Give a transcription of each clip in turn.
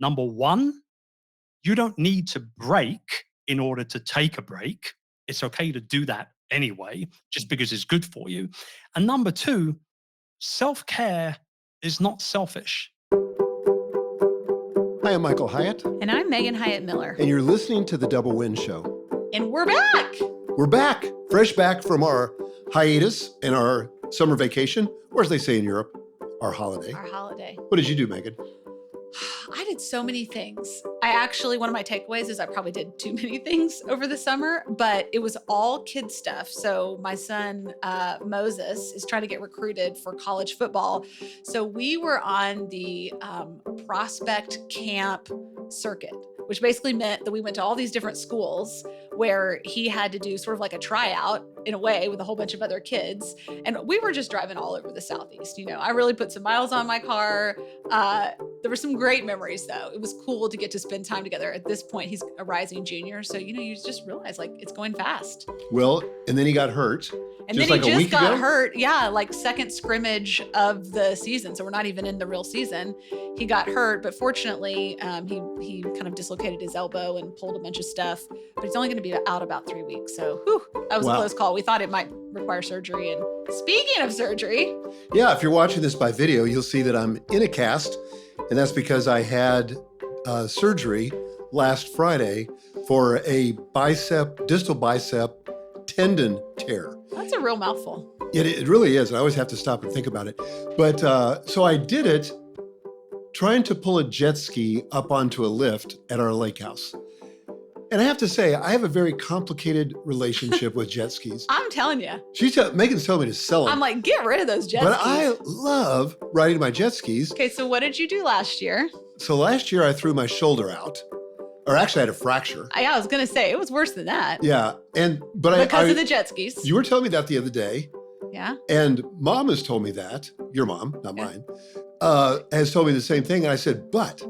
Number one, you don't need to break in order to take a break. It's okay to do that anyway, just because it's good for you. And number two, self-care is not selfish. Hi, I'm Michael Hyatt. And I'm Megan Hyatt Miller. And you're listening to The Double Win Show. And we're back. We're back, fresh back from our hiatus and our summer vacation, or as they say in Europe, our holiday. Our holiday. What did you do, Megan? I did so many things. One of my takeaways is I probably did too many things over the summer, but it was all kid stuff. So my son, Moses, is trying to get recruited for college football. So we were on the prospect camp circuit, which basically meant that we went to all these different schools where he had to do sort of like a tryout in a way with a whole bunch of other kids. And we were just driving all over the Southeast. You know, I really put some miles on my car. There were some great memories though. It was cool to get to spend time together. At this point, he's a rising junior. So, you know, you just realize like it's going fast. Well, and then he got hurt. And then he just got hurt. Yeah, like second scrimmage of the season. So we're not even in the real season. He got hurt, but fortunately, he kind of dislocated his elbow and pulled a bunch of stuff. But he's only going to be out about 3 weeks. So that was a close call. We thought it might require surgery. And speaking of surgery. Yeah, if you're watching this by video, you'll see that I'm in a cast. And that's because I had surgery last Friday for a distal bicep tendon tear. That's a real mouthful. It really is. And I always have to stop and think about it. But so I did it trying to pull a jet ski up onto a lift at our lake house. And I have to say, I have a very complicated relationship with jet skis. I'm telling you. Megan's telling me to sell them. I'm like, get rid of those jet skis. But I love riding my jet skis. Okay, so what did you do last year? So last year I threw my shoulder out. Or actually I had a fracture. I was going to say, it was worse than that. Yeah. But because of the jet skis. You were telling me that the other day. Yeah. And mom has told me that. Your mom, not mine. Has told me the same thing. And I said, but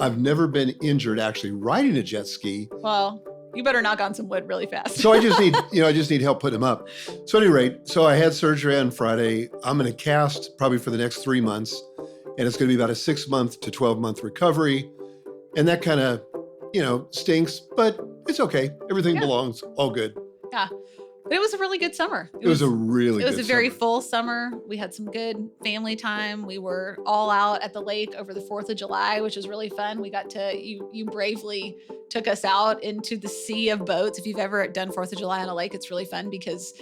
I've never been injured actually riding a jet ski. Well, you better knock on some wood really fast. So I just need help putting them up. So at any rate, so I had surgery on Friday. I'm in a cast probably for the next 3 months. And it's going to be about a 6-month to 12-month recovery. And that kind of, stinks, but it's okay. Everything belongs, all good. Yeah. But it was a really good summer. It was a really good summer. It was a very full summer. We had some good family time. We were all out at the lake over the 4th of July, which was really fun. We got to, you bravely took us out into the sea of boats. If you've ever done 4th of July on a lake, it's really fun because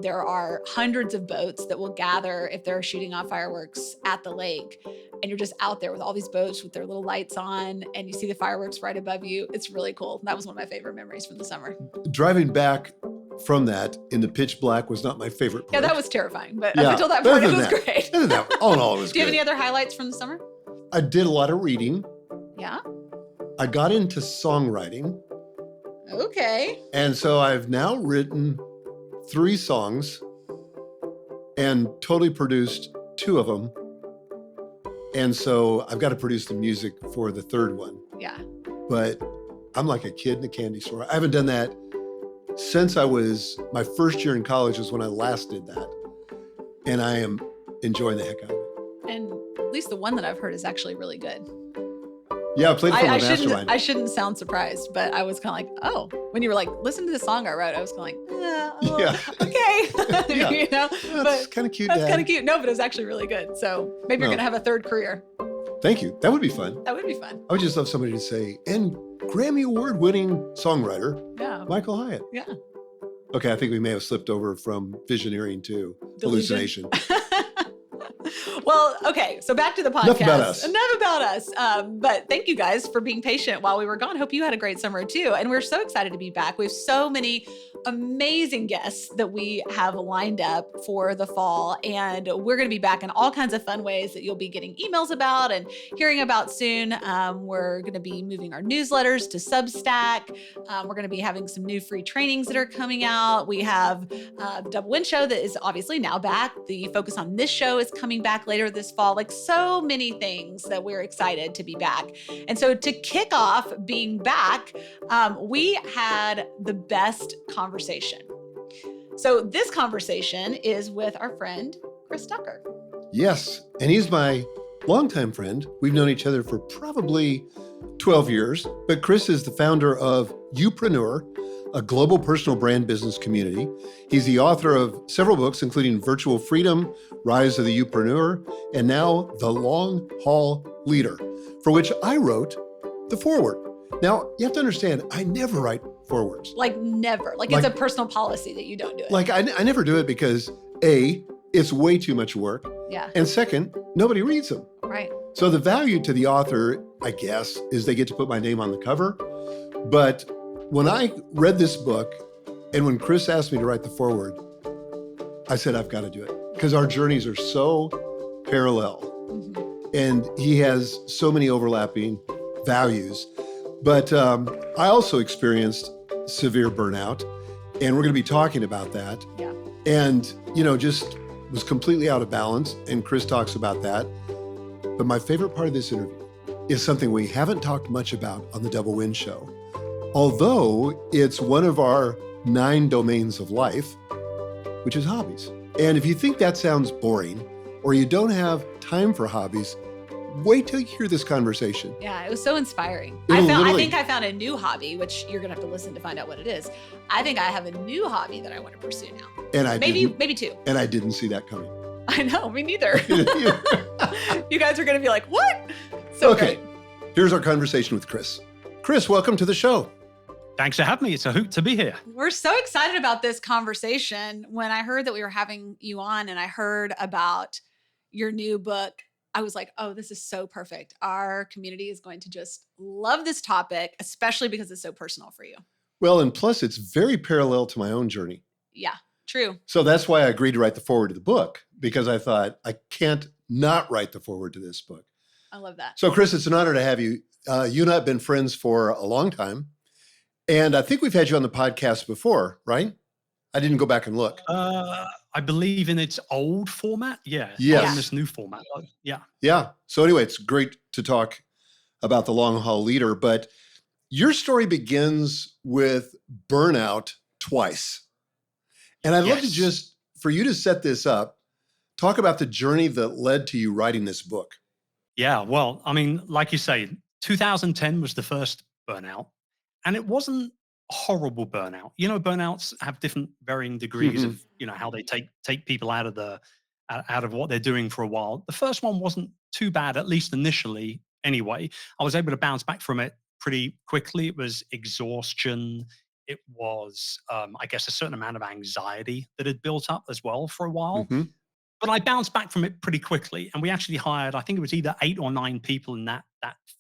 there are hundreds of boats that will gather if they're shooting off fireworks at the lake. And you're just out there with all these boats with their little lights on and you see the fireworks right above you. It's really cool. That was one of my favorite memories from the summer. Driving back from that in the pitch black was not my favorite part. Yeah, that was terrifying. But up until that point, it was great. Other than that, all in all, it was good. Do you have any other highlights from the summer? I did a lot of reading. Yeah. I got into songwriting. Okay. And so I've now written 3 songs and totally produced 2 of them. And so I've got to produce the music for the 3rd one. Yeah. But I'm like a kid in a candy store. I haven't done that since my first year in college was when I last did that. And I am enjoying the heck out of it. And at least the one that I've heard is actually really good. Yeah, I played it for my mastermind. I shouldn't sound surprised, but I was kind of like, oh, when you were like, listen to the song I wrote, I was kind of like, okay. Yeah. That's kind of cute. That's kind of cute. No, but it was actually really good. So maybe you're going to have a 3rd career. Thank you. That would be fun. That would be fun. I would just love somebody to say, and Grammy Award winning songwriter, Michael Hyatt. Yeah. Okay, I think we may have slipped over from visioneering to hallucination. Well, okay, so back to the podcast. Enough about us. But thank you guys for being patient while we were gone. Hope you had a great summer too. And we're so excited to be back. We have so many amazing guests that we have lined up for the fall. And we're going to be back in all kinds of fun ways that you'll be getting emails about and hearing about soon. We're going to be moving our newsletters to Substack. We're going to be having some new free trainings that are coming out. We have the Double Win Show that is obviously now back. The Focus on This show is coming back later this fall. Like so many things that we're excited to be back. And so to kick off being back, we had the best conversation. So this conversation is with our friend, Chris Ducker. Yes. And he's my longtime friend. We've known each other for probably 12 years, but Chris is the founder of Youpreneur, a global personal brand business community. He's the author of several books, including Virtual Freedom, Rise of the Youpreneur, and now The Long Haul Leader, for which I wrote the foreword. Now, you have to understand, I never write forewords. Like never. Like it's a personal policy that you don't do it. Like I never do it because A, it's way too much work. Yeah. And second, nobody reads them. Right. So the value to the author, I guess, is they get to put my name on the cover. But when I read this book and when Chris asked me to write the foreword, I said, I've got to do it because our journeys are so parallel and he has so many overlapping values. But I also experienced severe burnout and we're going to be talking about that. Yeah. And, just was completely out of balance. And Chris talks about that. But my favorite part of this interview is something we haven't talked much about on the Double Win Show, although it's one of our 9 domains of life, which is hobbies. And if you think that sounds boring or you don't have time for hobbies, wait till you hear this conversation. Yeah, it was so inspiring. I think I found a new hobby, which you're gonna have to listen to find out what it is. I think I have a new hobby that I want to pursue now. And maybe 2. And I didn't see that coming. I know, me neither. You guys are gonna be like, what? So okay, great. Here's our conversation with Chris. Chris, welcome to the show. Thanks for having me. It's a hoot to be here. We're so excited about this conversation. When I heard that we were having you on and I heard about your new book, I was like, oh, this is so perfect. Our community is going to just love this topic, especially because it's so personal for you. Well, and plus it's very parallel to my own journey. Yeah, true. So that's why I agreed to write the foreword to the book, because I thought I can't not write the foreword to this book. I love that. So Chris, it's an honor to have you. You and I have been friends for a long time. And I think we've had you on the podcast before, right? I didn't go back and look. I believe in its old format. Yeah. Yes. Not in this new format. Yeah. Yeah. So anyway, it's great to talk about the long haul leader, but your story begins with burnout twice. And I'd love to just, for you to set this up, talk about the journey that led to you writing this book. Yeah. Well, I mean, like you say, 2010 was the first burnout. And it wasn't a horrible burnout. Burnouts have different varying degrees of, how they take people out of what they're doing for a while. The first one wasn't too bad, at least initially anyway. I was able to bounce back from it pretty quickly. It was exhaustion. It was, I guess, a certain amount of anxiety that had built up as well for a while. But I bounced back from it pretty quickly. And we actually hired, I think it was either 8 or 9 people in that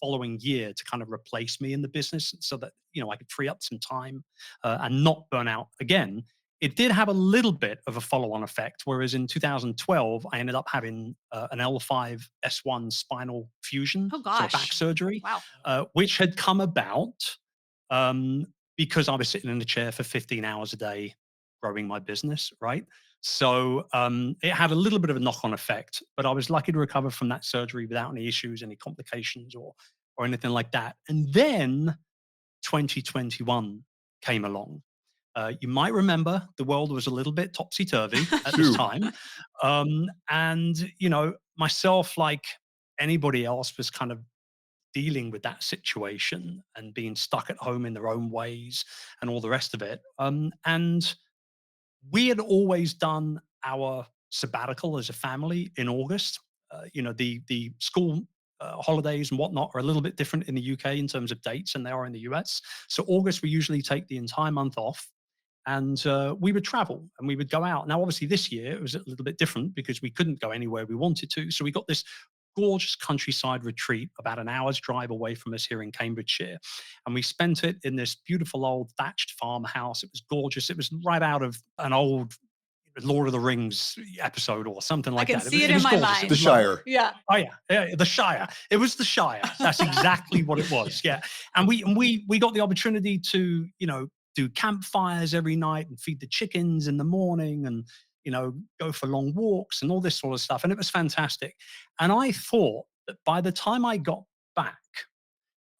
following year to kind of replace me in the business so that, I could free up some time and not burn out again. It did have a little bit of a follow-on effect, whereas in 2012, I ended up having an L5-S1 spinal fusion, Oh so gosh. back surgery, Wow. which had come about because I was sitting in a chair for 15 hours a day growing my business, right? So it had a little bit of a knock-on effect, but I was lucky to recover from that surgery without any issues, any complications or anything like that. And then 2021 came along. You might remember the world was a little bit topsy-turvy at this time. And, myself, like anybody else, was kind of dealing with that situation and being stuck at home in their own ways and all the rest of it. And we had always done our sabbatical as a family in August. The school holidays and whatnot are a little bit different in the UK in terms of dates than they are in the US. So August, we usually take the entire month off and we would travel and we would go out. Now, obviously this year it was a little bit different because we couldn't go anywhere we wanted to. So we got this gorgeous countryside retreat about an hour's drive away from us here in Cambridgeshire. And we spent it in this beautiful old thatched farmhouse. It was gorgeous. It was right out of an old Lord of the Rings episode or something like that. I can see it in my mind. The Shire. Yeah. Oh yeah, the Shire. It was the Shire. That's exactly what it was. Yeah, and we got the opportunity to do campfires every night and feed the chickens in the morning and go for long walks and all this sort of stuff. And it was fantastic. And I thought that by the time I got back,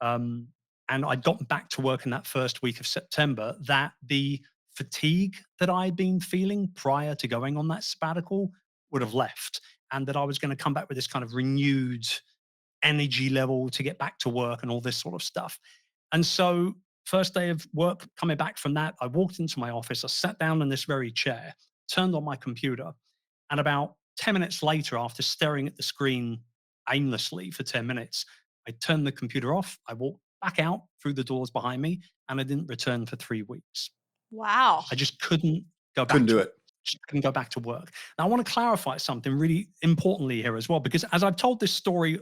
and I'd gotten back to work in that first week of September, that the fatigue that I'd been feeling prior to going on that sabbatical would have left. and that I was going to come back with this kind of renewed energy level to get back to work and all this sort of stuff. And so, first day of work, coming back from that, I walked into my office, I sat down in this very chair, turned on my computer, and about 10 minutes later, after staring at the screen aimlessly for 10 minutes, I turned the computer off. I walked back out through the doors behind me, and I didn't return for 3 weeks. Wow. I just couldn't go Couldn't back do to it. it. Just couldn't go back to work. Now, I want to clarify something really importantly here as well, because as I've told this story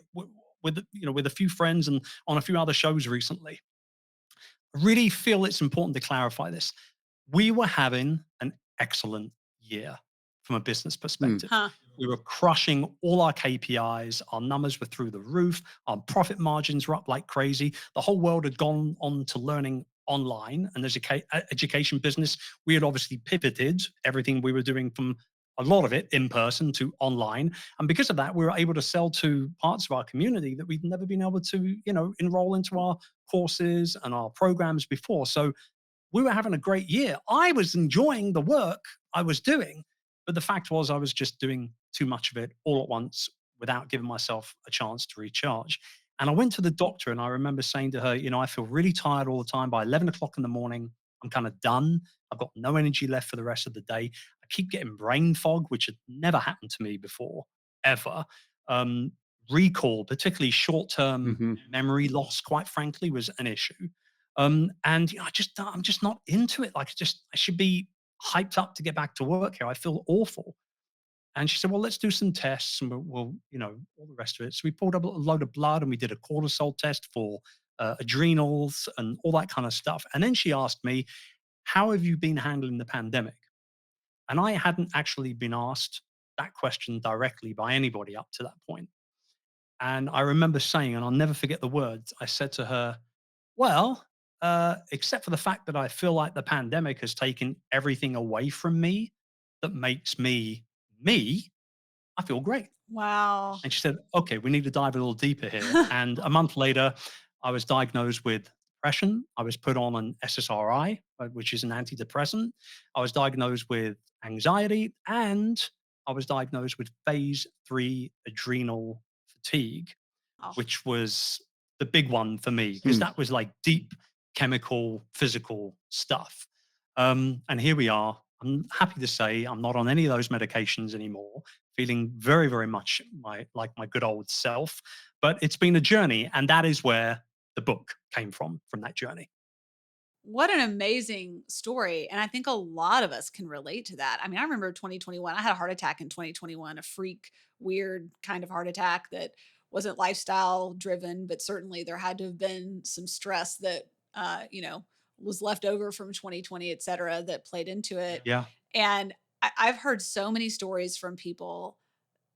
with a few friends and on a few other shows recently, I really feel it's important to clarify this. We were having an excellent year from a business Hmm. perspective. Huh. We were crushing all our KPIs. Our numbers were through the roof. Our profit margins were up like crazy. The whole world had gone on to learning online and education business. We had obviously pivoted everything we were doing from a lot of it in person to online. And because of that, we were able to sell to parts of our community that we'd never been able to, enroll into our courses and our programs before. So we were having a great year. I was enjoying the work I was doing, but the fact was I was just doing too much of it all at once without giving myself a chance to recharge. And I went to the doctor and I remember saying to her, I feel really tired all the time. By 11 o'clock in the morning, I'm kind of done. I've got no energy left for the rest of the day. I keep getting brain fog, which had never happened to me before, ever. Um, Recall, particularly short term Hmm. memory loss, quite frankly, was an issue. And I'm just not into it. Like, I should be hyped up to get back to work here. I feel awful. And she said, "Well, let's do some tests, and we'll all the rest of it." So we pulled up a load of blood, and we did a cortisol test for adrenals and all that kind of stuff. And then she asked me, "How have you been handling the pandemic?" And I hadn't actually been asked that question directly by anybody up to that point. And I remember saying, and I'll never forget the words, I said to her, "Well, except for the fact that I feel like the pandemic has taken everything away from me that makes me me, I feel great." Wow. And she said, "Okay, we need to dive a little deeper here." And a month later, I was diagnosed with depression. I was put on an SSRI, which is an antidepressant. I was diagnosed with anxiety, and I was diagnosed with phase 3 adrenal fatigue, Oh, which was the big one for me because Hmm. that was like deep chemical, physical stuff. And here we are. I'm happy to say I'm not on any of those medications anymore, feeling very, very much like my good old self. But it's been a journey, and that is where the book came from that journey. what an amazing story. And I think a lot of us can relate to that. I mean, I remember 2021. I had a heart attack in 2021, a freak, weird kind of heart attack that wasn't lifestyle driven, but certainly there had to have been some stress that, was left over from 2020, et cetera, that played into it. Yeah. And I've heard so many stories from people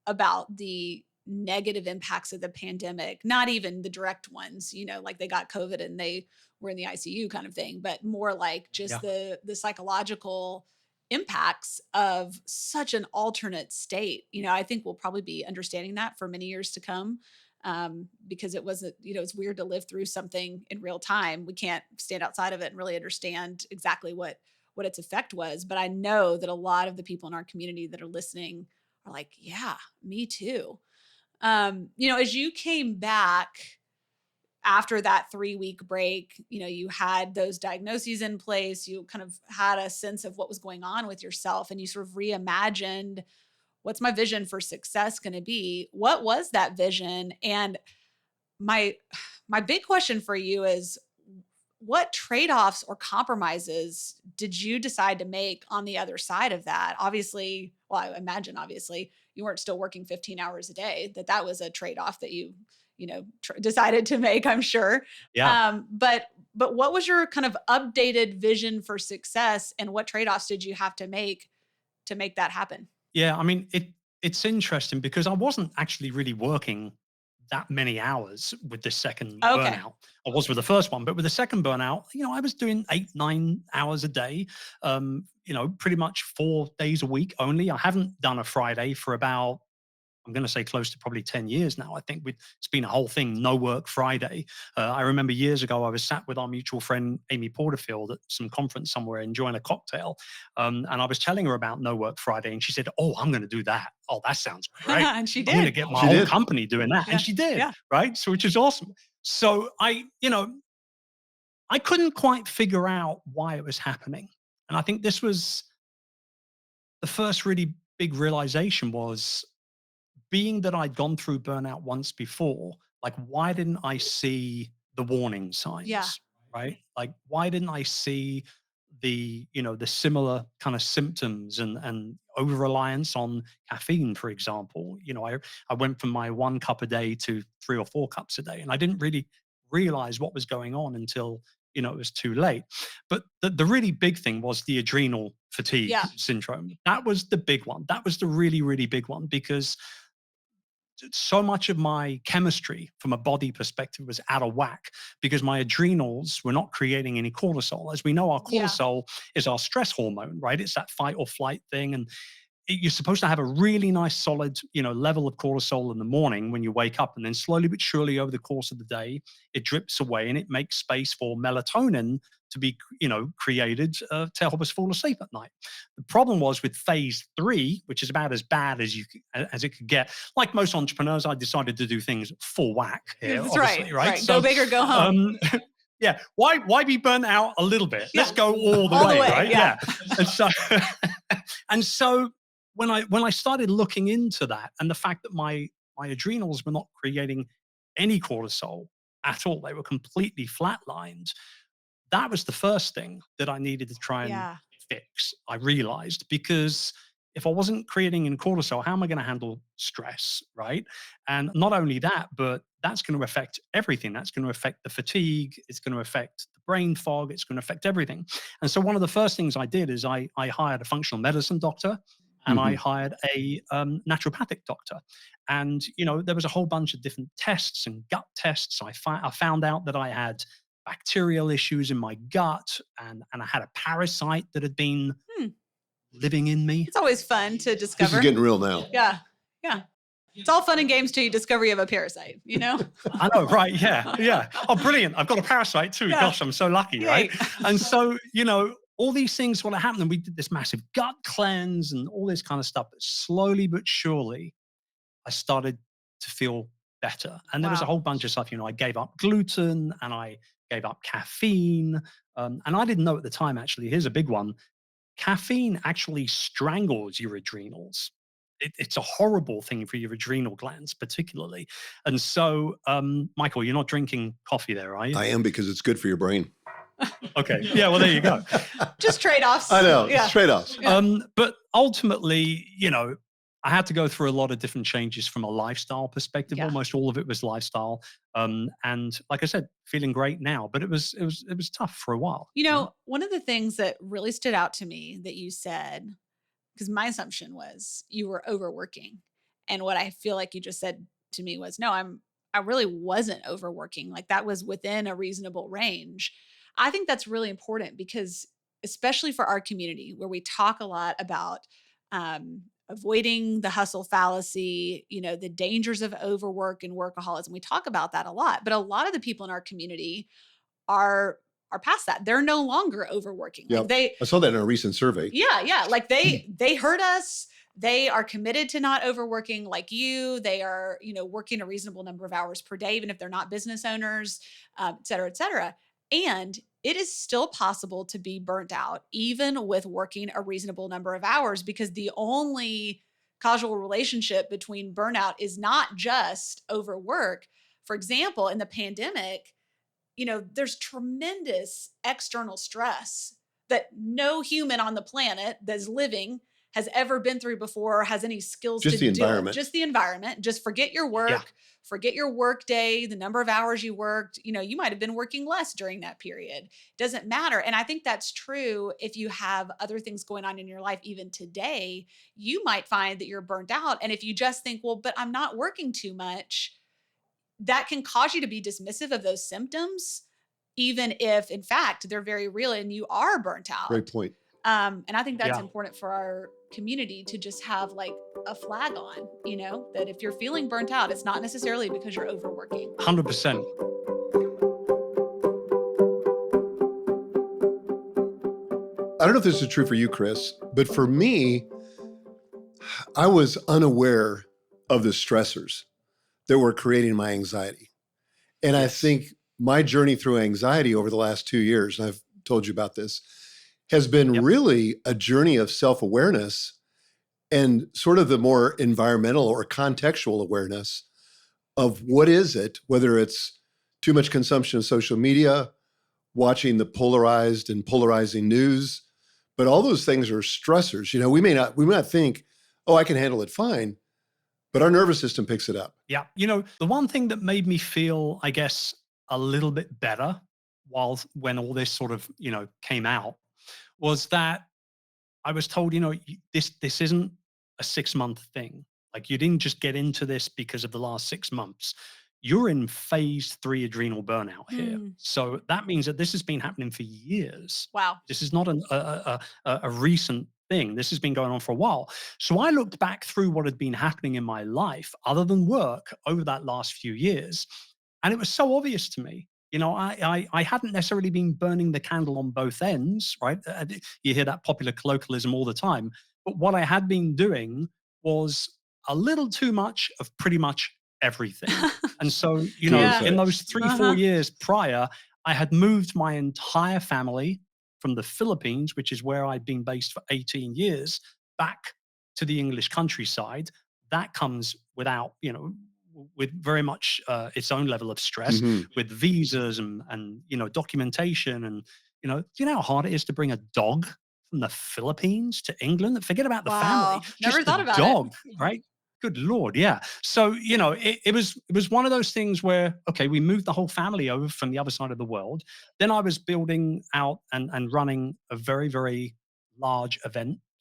about the negative impacts of the pandemic, not even the direct ones, like they got COVID and they were in the ICU kind of thing, but more like just Yeah. the psychological impacts of such an alternate state. I think we'll probably be understanding that for many years to come. Because it wasn't, it's weird to live through something in real time. We can't stand outside of it and really understand exactly what its effect was. But I know that a lot of the people in our community that are listening are like, yeah, me too. As you came back after that 3-week break, you had those diagnoses in place, you kind of had a sense of what was going on with yourself, and you sort of reimagined what's my vision for success going to be? What was that vision? And my my big question for you is what trade-offs or compromises did you decide to make on the other side of that? Obviously, well, I imagine obviously you weren't still working 15 hours a day, that was a trade-off that decided to make, I'm sure. Yeah. But what was your kind of updated vision for success, and what trade-offs did you have to make that happen? Yeah, I mean, it's interesting because I wasn't actually really working that many hours with the second Okay. burnout. I was with the first one, but with the second burnout, I was doing 8, 9 hours a day, pretty much 4 days a week only. I haven't done a Friday for about, I'm going to say close to probably 10 years now. I think it's been a whole thing, no work Friday. I remember years ago, I was sat with our mutual friend, Amy Porterfield, at some conference somewhere enjoying a cocktail. And I was telling her about no work Friday. And she said, oh, I'm going to do that. Oh, that sounds great. And she I'm going to did. get my She whole did. company doing that. Yeah. And she did, Yeah. right? So, which is awesome. So I couldn't quite figure out why it was happening. And I think this was the first really big realization, was being that I'd gone through burnout once before, like, why didn't I see the warning Yeah. signs, right? Like, why didn't I see the similar kind of symptoms and over reliance on caffeine, for example? I went from my 1 cup a day to 3 or 4 cups a day, and I didn't really realize what was going on until it was too late. But the really big thing was the adrenal fatigue Yeah. syndrome. That was the big one. That was the really, really big one, because so much of my chemistry from a body perspective was out of whack, because my adrenals were not creating any cortisol. As we know, our Yeah. cortisol is our stress hormone, right? It's that fight or flight thing. And you're supposed to have a really nice solid level of cortisol in the morning when you wake up, and then slowly but surely over the course of the day it drips away, and it makes space for melatonin to be created to help us fall asleep at night. The problem was with phase 3, which is about as bad as it could get. Like most entrepreneurs, I decided to do things full whack here. That's obviously, right. So, Go big or go home. yeah. Why be burnt out a little bit? Let's Yeah. go all the All the way, way, right? yeah. And so when I started looking into that, and the fact that my adrenals were not creating any cortisol at all, they were completely flatlined. That was the first thing that I needed to try and Yeah. fix. I realized, because if I wasn't creating any cortisol, how am I going to handle stress, right? And not only that, but that's going to affect everything. That's going to affect the fatigue. It's going to affect the brain fog. It's going to affect everything. And so one of the first things I did is I hired a functional medicine doctor, and I hired a naturopathic doctor. And there was a whole bunch of different tests and gut tests. I found out that I had bacterial issues in my gut, and I had a parasite that had been living in me. It's always fun to This discover. is getting real now. Yeah. Yeah. It's all fun and games till you discover you have a parasite, I know, right? Yeah. Oh, brilliant. I've got a parasite too. Yeah. Gosh, I'm so lucky, right? Yay. And so, all these things sort of happened, and we did this massive gut cleanse and all this kind of stuff. But slowly but surely, I started to feel better. And there was a Wow. whole bunch of stuff. I gave up gluten, and I gave up caffeine. And I didn't know at the time, actually. Here's a big one. Caffeine actually strangles your adrenals. It's a horrible thing for your adrenal glands, particularly. And so, Michael, you're not drinking coffee there, are you? I am, because it's good for your brain. Okay. Yeah. Well, there you go. Just trade-offs. I know. Yeah. It's trade-offs. Yeah. But ultimately, I had to go through a lot of different changes from a lifestyle perspective. Yeah. Almost all of it was lifestyle. And like I said, feeling great now, but it was tough for a while. One of the things that really stood out to me that you said, because my assumption was you were overworking. And what I feel like you just said to me was, no, I really wasn't overworking. Like, that was within a reasonable range. I think that's really important, because especially for our community, where we talk a lot about avoiding the hustle fallacy, the dangers of overwork and workaholism. We talk about that a lot, but a lot of the people in our community are past that. They're no longer overworking. Yep. Like I saw that in a recent survey. yeah. Like they heard us. They are committed to not overworking like you. They are, working a reasonable number of hours per day, even if they're not business owners, et cetera, et cetera. And it is still possible to be burnt out, even with working a reasonable number of hours, because the only causal relationship between burnout is not just overwork. For example, in the pandemic, there's tremendous external stress that no human on the planet that's living has ever been through before, or has any skills Just to the do it. environment. Just the environment. Just forget your work, Yeah. forget your work day, the number of hours you worked. You might have been working less during that period. Doesn't matter. And I think that's true if you have other things going on in your life. Even today, you might find that you're burnt out. And if you just think, well, but I'm not working too much, that can cause you to be dismissive of those symptoms, even if in fact they're very real and you are burnt out. Great point. And I think that's Yeah. important for community to just have like a flag on, that if you're feeling burnt out, it's not necessarily because you're overworking. 100%. I don't know if this is true for you, Chris, but for me, I was unaware of the stressors that were creating my anxiety. And I Yes. think my journey through anxiety over the last 2 years, and I've told you about this, has been Yep. really a journey of self-awareness and sort of the more environmental or contextual awareness of what is it, whether it's too much consumption of social media, watching the polarized and polarizing news, but all those things are stressors. We may not think, oh, I can handle it fine, but our nervous system picks it up. Yeah. The one thing that made me feel, I guess, a little bit better when all this sort of, came out was that I was told, this isn't a 6-month thing. Like you didn't just get into this because of the last 6 months. You're in phase 3 adrenal burnout here. Mm. So that means that this has been happening for years. Wow. This is not a recent thing. This has been going on for a while. So I looked back through what had been happening in my life, other than work, over that last few years. And it was so obvious to me. I hadn't necessarily been burning the candle on both ends, right? You hear that popular colloquialism all the time. But what I had been doing was a little too much of pretty much everything. And so, Yeah. in those 3, 4 Uh-huh. years prior, I had moved my entire family from the Philippines, which is where I'd been based for 18 years, back to the English countryside. That comes with very much its own level of stress, Mhm. with visas and documentation. And, do you know how hard it is to bring a dog from the Philippines to England? Forget about the family, Wow. Never just thought the about dog, it. right? Good Lord, yeah. So, it was one of those things where, okay, we moved the whole family over from the other side of the world. Then I was building out and running a very, very large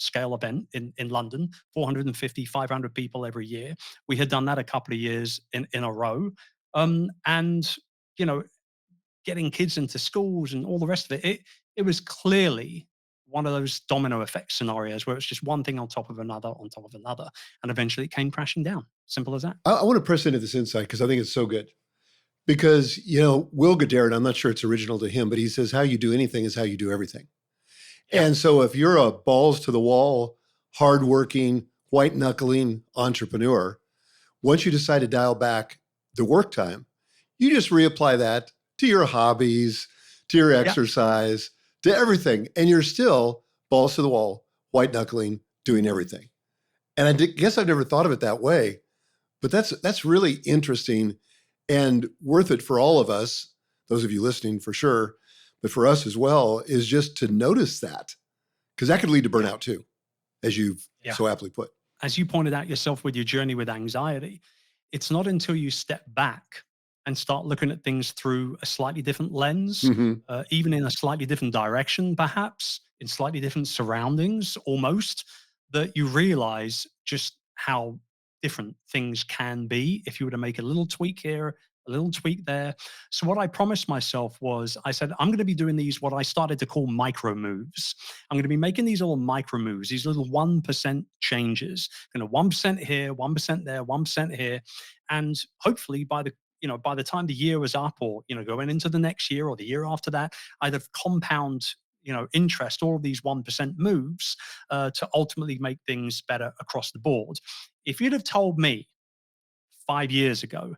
scale event in London, 450, 500 people every year. We had done that a couple of years in a row. And, you know, getting kids into schools and all the rest of it was clearly one of those domino effect scenarios where it's just one thing on top of another on top of another, and eventually it came crashing down. Simple as that. I want to press into this insight because I think it's so good. Because, Will Goddard, I'm not sure it's original to him, but he says, how you do anything is how you do everything. Yeah. And so if you're a balls to the wall, hardworking, white knuckling entrepreneur, once you decide to dial back the work time, you just reapply that to your hobbies, to your Yeah. exercise, to everything. And you're still balls to the wall, white knuckling, doing everything. And guess I've never thought of it that way, but that's really interesting and worth it for all of us, those of you listening for sure, but for us as well, is just to notice that, because that could lead to burnout too, as you've Yeah. so aptly put. As you pointed out yourself with your journey with anxiety, it's not until you step back and start looking at things through a slightly different lens, Mhm. even in a slightly different direction, perhaps in slightly different surroundings, almost, that you realize just how different things can be if you were to make a little tweak here, a little tweak there. So what I promised myself was, I said, I'm going to be doing these, what I started to call micro moves. I'm going to be making these little micro moves, these little 1% changes, 1% here, 1% there, 1% here. And hopefully by the time the year was up, or, going into the next year or the year after that, I'd have compound, interest, all of these 1% moves to ultimately make things better across the board. If you'd have told me 5 years ago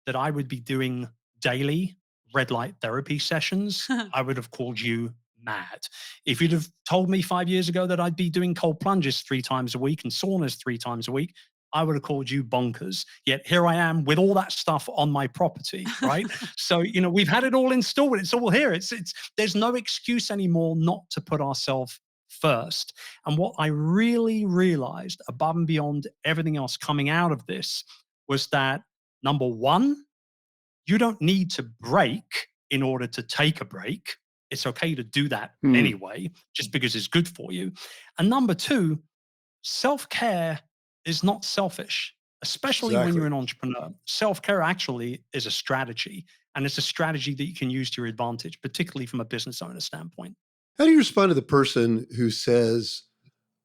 that I would be doing daily red light therapy sessions, I would have called you mad. If you'd have told me 5 years ago that I'd be doing cold plunges 3 times a week and saunas 3 times a week, I would have called you bonkers. Yet here I am with all that stuff on my property, right? So, we've had it all installed. It's all here. There's no excuse anymore not to put ourselves first. And what I really realized above and beyond everything else coming out of this was that, number one, you don't need to break in order to take a break. It's okay to do that anyway, just because it's good for you. And number two, self-care is not selfish, especially when you're Exactly. an entrepreneur. Self-care actually is a strategy, and it's a strategy that you can use to your advantage, particularly from a business owner standpoint. How do you respond to the person who says,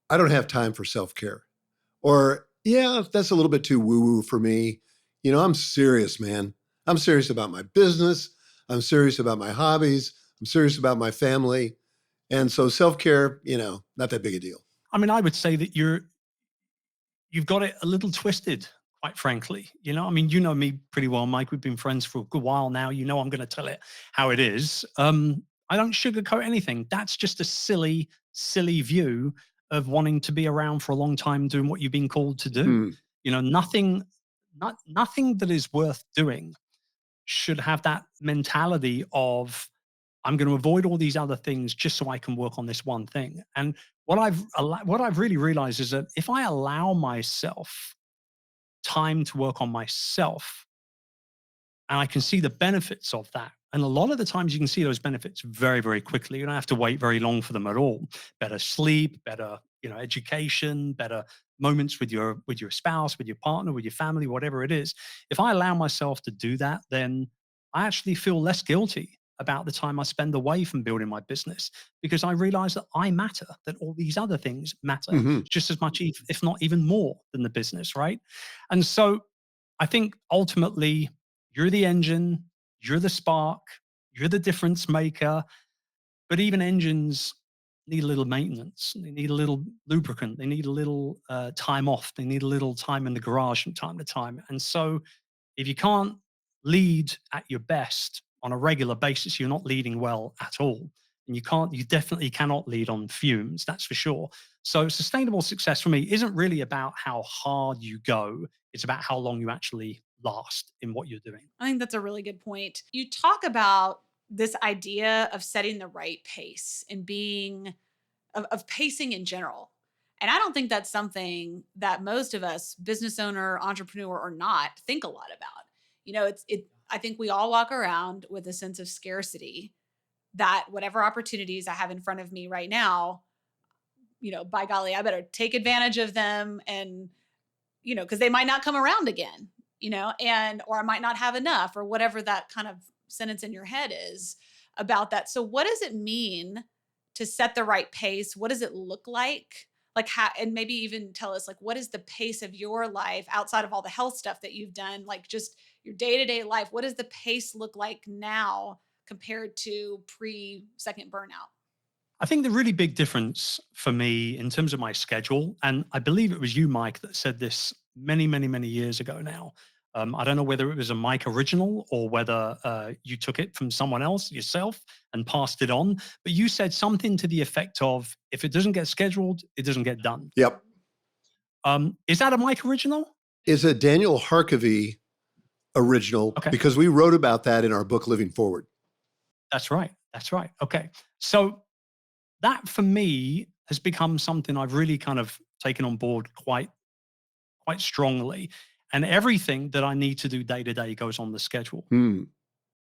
I don't have time for self-care. Or, yeah, that's a little bit too woo-woo for me. I'm serious, man. I'm serious about my business. I'm serious about my hobbies. I'm serious about my family. And so self-care, not that big a deal. I mean, I would say that you've got it a little twisted, quite frankly. I mean, you know me pretty well, Mike. We've been friends for a good while now. I'm going to tell it how it is. I don't sugarcoat anything. That's just a silly, silly view of wanting to be around for a long time doing what you've been called to do. Hmm. Nothing that is worth doing should have that mentality of I'm going to avoid all these other things just so I can work on this one thing. And what I've really realized is that if I allow myself time to work on myself, and I can see the benefits of that. And a lot of the times you can see those benefits very, very quickly. You don't have to wait very long for them at all. Better sleep, better, education, better moments with your spouse, with your partner, with your family, whatever it is. If I allow myself to do that, then I actually feel less guilty about the time I spend away from building my business because I realize that I matter, that all these other things matter Hmm. just as much, if not even more than the business, right? And so I think ultimately you're the engine, you're the spark, you're the difference maker. But even engines need a little maintenance. They need a little lubricant. They need a little time off. They need a little time in the garage from time to time. And so if you can't lead at your best on a regular basis, you're not leading well at all. And you definitely cannot lead on fumes, that's for sure. So sustainable success for me isn't really about how hard you go. It's about how long you actually last in what you're doing. I think that's a really good point. You talk about this idea of setting the right pace and being of pacing in general. And I don't think that's something that most of us, business owner, entrepreneur or not, think a lot about. I think we all walk around with a sense of scarcity that whatever opportunities I have in front of me right now, by golly, I better take advantage of them and because they might not come around again, or I might not have enough or whatever that kind of sentence in your head is about that. So what does it mean to set the right pace? What does it look like? Like how, and maybe even tell us like, what is the pace of your life outside of all the health stuff that you've done? Like just your day-to-day life. What does the pace look like now compared to pre-second burnout? I think the really big difference for me in terms of my schedule, and I believe it was you, Mike, that said this many, many, many years ago now. I don't know whether it was a Mike original or whether you took it from someone else yourself and passed it on. But you said something to the effect of, if it doesn't get scheduled, it doesn't get done. Yep. Is that a Mike original? It's a Daniel Harkavy original Okay. because we wrote about that in our book, Living Forward. That's right. That's right. Okay. So that for me has become something I've really kind of taken on board quite strongly. And everything that I need to do day to day goes on the schedule. Hmm.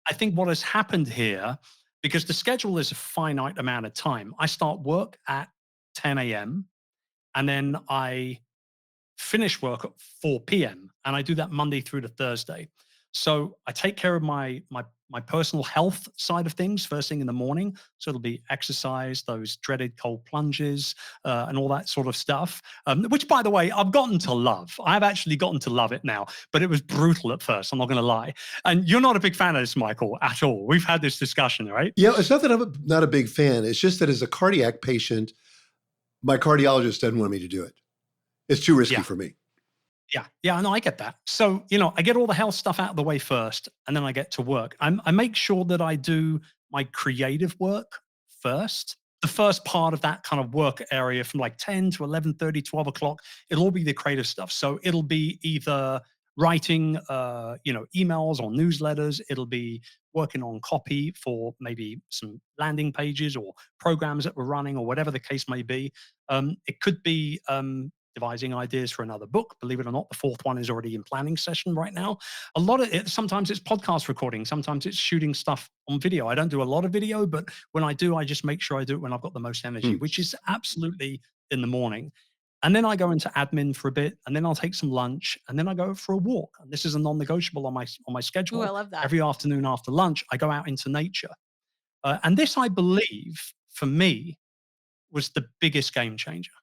I think what has happened here, because the schedule is a finite amount of time, I start work at 10 a.m. and then I finish work at 4 p.m. and I do that Monday through to Thursday. So I take care of my personal health side of things first thing in the morning. So it'll be exercise, those dreaded cold plunges, and all that sort of stuff. Which, by the way, I've gotten to love. I've actually gotten to love it now, but it was brutal at first. I'm not going to lie. And you're not a big fan of this, Michael, at all. We've had this discussion, right? Yeah, it's not that I'm not a big fan. It's just that as a cardiac patient, my cardiologist doesn't want me to do it. It's too risky for me. Yeah, no, I get that. So, I get all the health stuff out of the way first, and then I get to work. I make sure that I do my creative work first. The first part of that kind of work area from like 10 to 11:30, 12 o'clock, it'll all be the creative stuff. So it'll be either writing, emails or newsletters. It'll be working on copy for maybe some landing pages or programs that we're running or whatever the case may be. It could be devising ideas for another book. Believe it or not, the fourth one is already in planning session right now. A lot of it, sometimes it's podcast recording, sometimes it's shooting stuff on video. I don't do a lot of video, but when I do, I just make sure I do it when I've got the most energy, which is absolutely in the morning. And then I go into admin for a bit, and then I'll take some lunch, and then I go for a walk. And this is a non-negotiable on my schedule. Ooh, I love that. Every afternoon after lunch, I go out into nature. And this, I believe, for me, was the biggest game changer.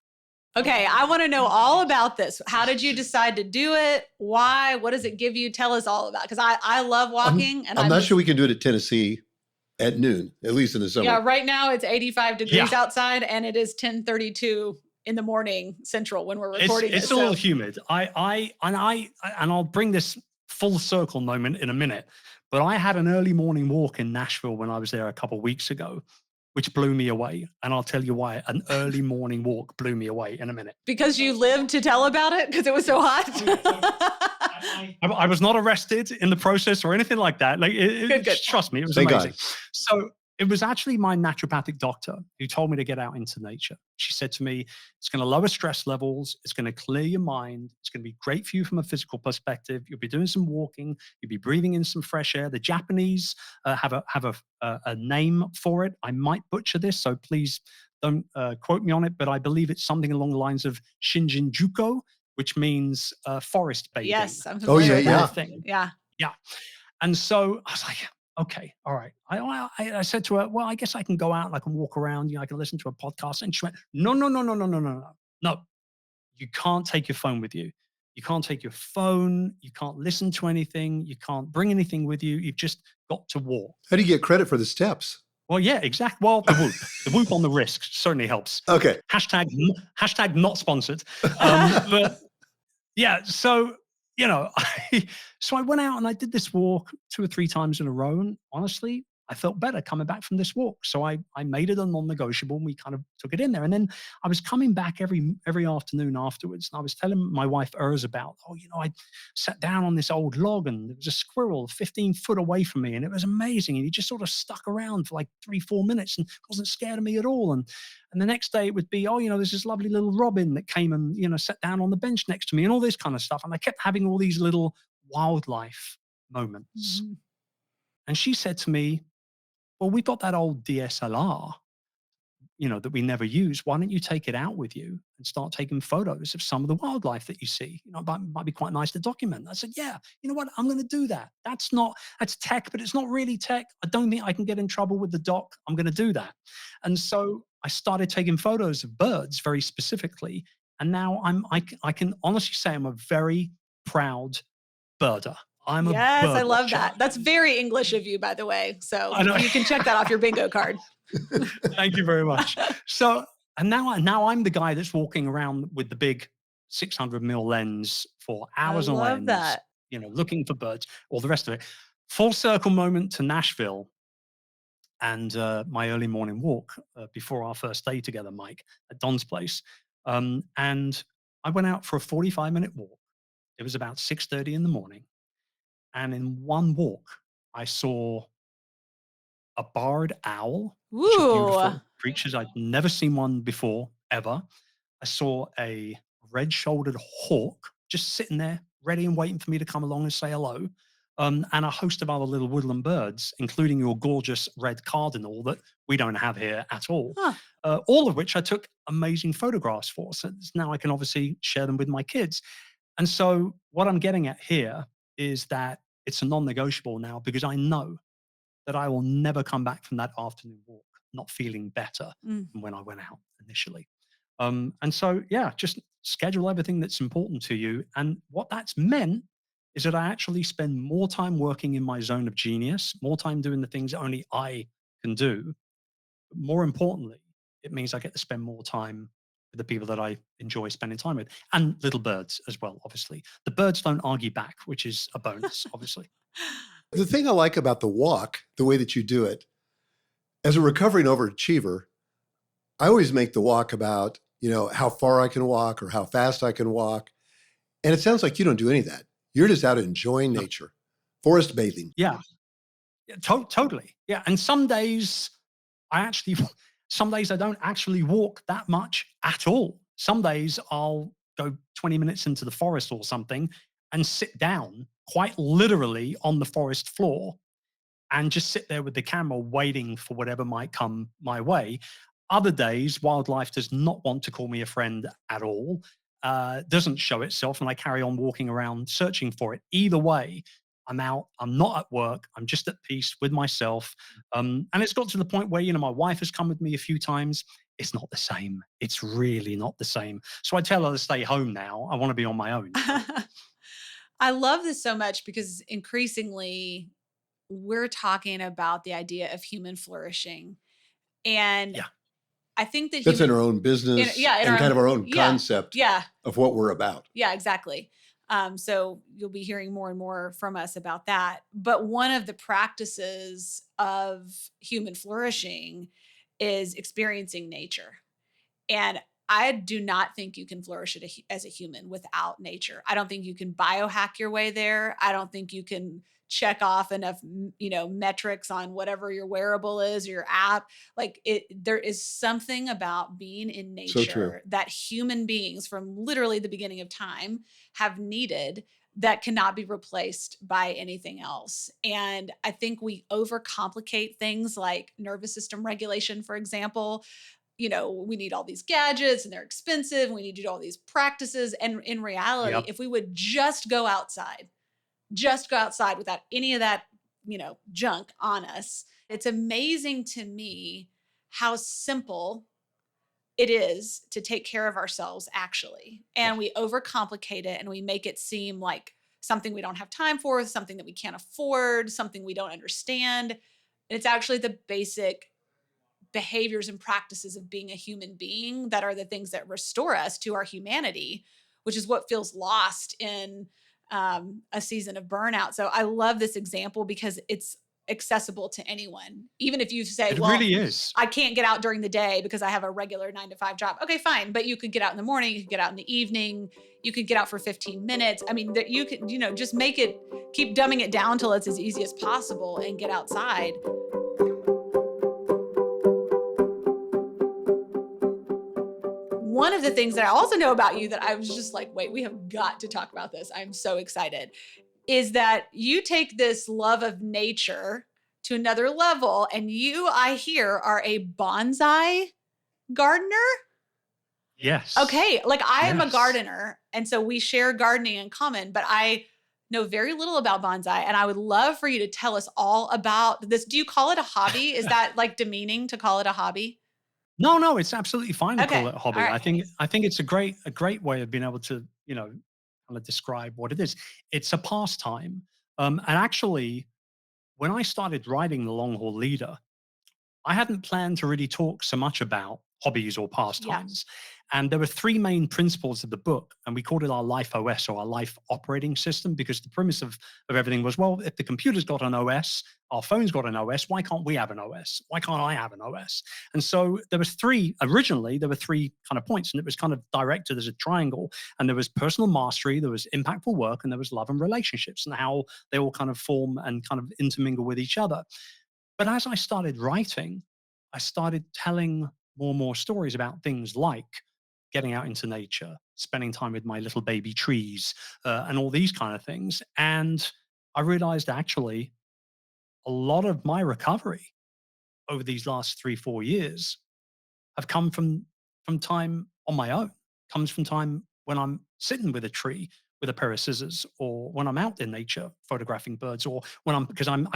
Okay, I want to know all about this. How did you decide to do it? Why? What does it give you? Tell us all about it. Because I love walking, and I'm not sure we can do it at Tennessee at noon, at least in the summer. yeah. Right now it's 85 degrees Yeah. outside, and it is 10:32 in the morning Central when we're recording It's this. a little humid. And I'll bring this full circle moment in a minute. But I had an early morning walk in Nashville when I was there a couple of weeks ago, which blew me away. And I'll tell you why an early morning walk blew me away in a minute. Because you lived to tell about it because it was so hot. I was not arrested in the process or anything like that. Like, Good. trust me, it was Thank amazing. God. So it was actually my naturopathic doctor who told me to get out into nature. She said to me, it's going to lower stress levels. It's going to clear your mind. It's going to be great for you from a physical perspective. You'll be doing some walking. You'll be breathing in some fresh air. The Japanese have a name for it. I might butcher this, so please don't quote me on it, but I believe it's something along the lines of Shinjinjuko, which means forest bathing. Yes, I'm Oh, familiar yeah, with yeah. that. Thing. Yeah. Yeah. And so I was like, okay, all right. I said to her, well, I guess I can go out and I can walk around, I can listen to a podcast. And she went, no. No, you can't take your phone with you. You can't take your phone. You can't listen to anything. You can't bring anything with you. You've just got to walk. How do you get credit for the steps? Well, yeah, exactly. Well, the whoop on the wrist certainly helps. Okay. Hashtag not sponsored. But yeah, so so I went out and I did this walk 2 or 3 times in a row, and honestly, I felt better coming back from this walk. So I made it a non-negotiable, and we kind of took it in there. And then I was coming back every afternoon afterwards, and I was telling my wife Urs about, I sat down on this old log, and there was a squirrel 15 foot away from me, and it was amazing. And he just sort of stuck around for like 3-4 minutes and wasn't scared of me at all. And the next day it would be, there's this lovely little robin that came and, sat down on the bench next to me and all this kind of stuff. And I kept having all these little wildlife moments. Mhm. And she said to me, well, we've got that old DSLR, that we never use. Why don't you take it out with you and start taking photos of some of the wildlife that you see? It might be quite nice to document. I said, yeah, you know what? I'm going to do that. That's tech, but it's not really tech. I don't think I can get in trouble with the doc. I'm going to do that. And so I started taking photos of birds very specifically. And now I can honestly say I'm a very proud birder. I'm a Yes, I bird love watcher. that. That's very English of you, by the way. So I know. you can check that off your bingo card. Thank you very much. So, and now I'm the guy that's walking around with the big 600 mil lens for hours I on love end, that. looking for birds, all the rest of it. Full circle moment to Nashville and my early morning walk before our first day together, Mike, at Don's place. And I went out for a 45-minute walk. It was about 6:30 in the morning. And in one walk, I saw a barred owl, which are Ooh. beautiful creatures. I'd never seen one before, ever. I saw a red-shouldered hawk just sitting there, ready and waiting for me to come along and say hello. And a host of other little woodland birds, including your gorgeous red cardinal that we don't have here at all. Huh. All of which I took amazing photographs for. So now I can obviously share them with my kids. And so what I'm getting at here is that it's a non-negotiable now, because I know that I will never come back from that afternoon walk not feeling better Mm. than when I went out initially. And so, yeah, just schedule everything that's important to you. And what that's meant is that I actually spend more time working in my zone of genius, more time doing the things that only I can do. But more importantly, it means I get to spend more time with the people that I enjoy spending time with, and little birds as well, obviously. The birds don't argue back, which is a bonus, obviously. The thing I like about the walk, the way that you do it, as a recovering overachiever, I always make the walk about, how far I can walk or how fast I can walk. And it sounds like you don't do any of that. You're just out enjoying nature, forest bathing. Yeah. Yeah, totally. Yeah. And some days I don't actually walk that much at all. Some days I'll go 20 minutes into the forest or something and sit down quite literally on the forest floor and just sit there with the camera waiting for whatever might come my way. Other days, wildlife does not want to call me a friend at all, doesn't show itself, and I carry on walking around searching for it. Either way, I'm out. I'm not at work. I'm just at peace with myself. And it's got to the point where, my wife has come with me a few times. It's not the same. It's really not the same. So I tell her to stay home now. I want to be on my own. I love this so much because increasingly we're talking about the idea of human flourishing. And Yeah. I think that That's in human, our own business yeah, in and our kind own, of our own yeah, concept yeah, of what we're about. yeah, exactly. So you'll be hearing more and more from us about that. But one of the practices of human flourishing is experiencing nature. And I do not think you can flourish as a human without nature. I don't think you can biohack your way there. I don't think you can check off enough, metrics on whatever your wearable is or your app. Like there is something about being in So true. nature that human beings from literally the beginning of time have needed that cannot be replaced by anything else. And I think we overcomplicate things like nervous system regulation, for example. We need all these gadgets and they're expensive. And we need to do all these practices. And in reality, Yep. if we would just go outside without any of that, junk on us, it's amazing to me how simple it is to take care of ourselves actually. Yeah. And we overcomplicate it and we make it seem like something we don't have time for, something that we can't afford, something we don't understand. And it's actually the basic behaviors and practices of being a human being that are the things that restore us to our humanity, which is what feels lost in a season of burnout. So I love this example because it's accessible to anyone. Even if you say, It well, really is. I can't get out during the day because I have a regular 9 to 5 job. Okay, fine. But you could get out in the morning, you could get out in the evening, you could get out for 15 minutes. I mean, that you could, just keep dumbing it down till it's as easy as possible and get outside. One of the things that I also know about you that I was just like, wait, we have got to talk about this. I'm so excited. Is that you take this love of nature to another level and you, I hear, are a bonsai gardener? Yes. Okay, like I am a Yes. gardener and so we share gardening in common, but I know very little about bonsai and I would love for you to tell us all about this. Do you call it a hobby? Is that like demeaning to call it a hobby? No, no, it's absolutely fine to call Okay. it a All hobby. I right. think I think it's a great way of being able to, kind of describe what it is. It's a pastime. And actually, when I started writing the long haul leader, I hadn't planned to really talk so much about hobbies or Yeah. pastimes. And there were three main principles of the book, and we called it our life OS or our life operating system because the premise of everything was, well, if the computer's got an OS, our phone's got an OS, why can't we have an OS? Why can't I have an OS? And so originally, there were three kind of points, and it was kind of directed as a triangle. And there was personal mastery, there was impactful work, and there was love and relationships and how they all kind of form and kind of intermingle with each other. But as I started writing, I started telling more and more stories about things like getting out into nature, spending time with my little baby trees, and all these kind of things. And I realized actually a lot of my recovery over these last 3, 4 years have come from time on my own, comes from time when I'm sitting with a tree with a pair of scissors, or when I'm out in nature photographing birds, or when I'm because I'm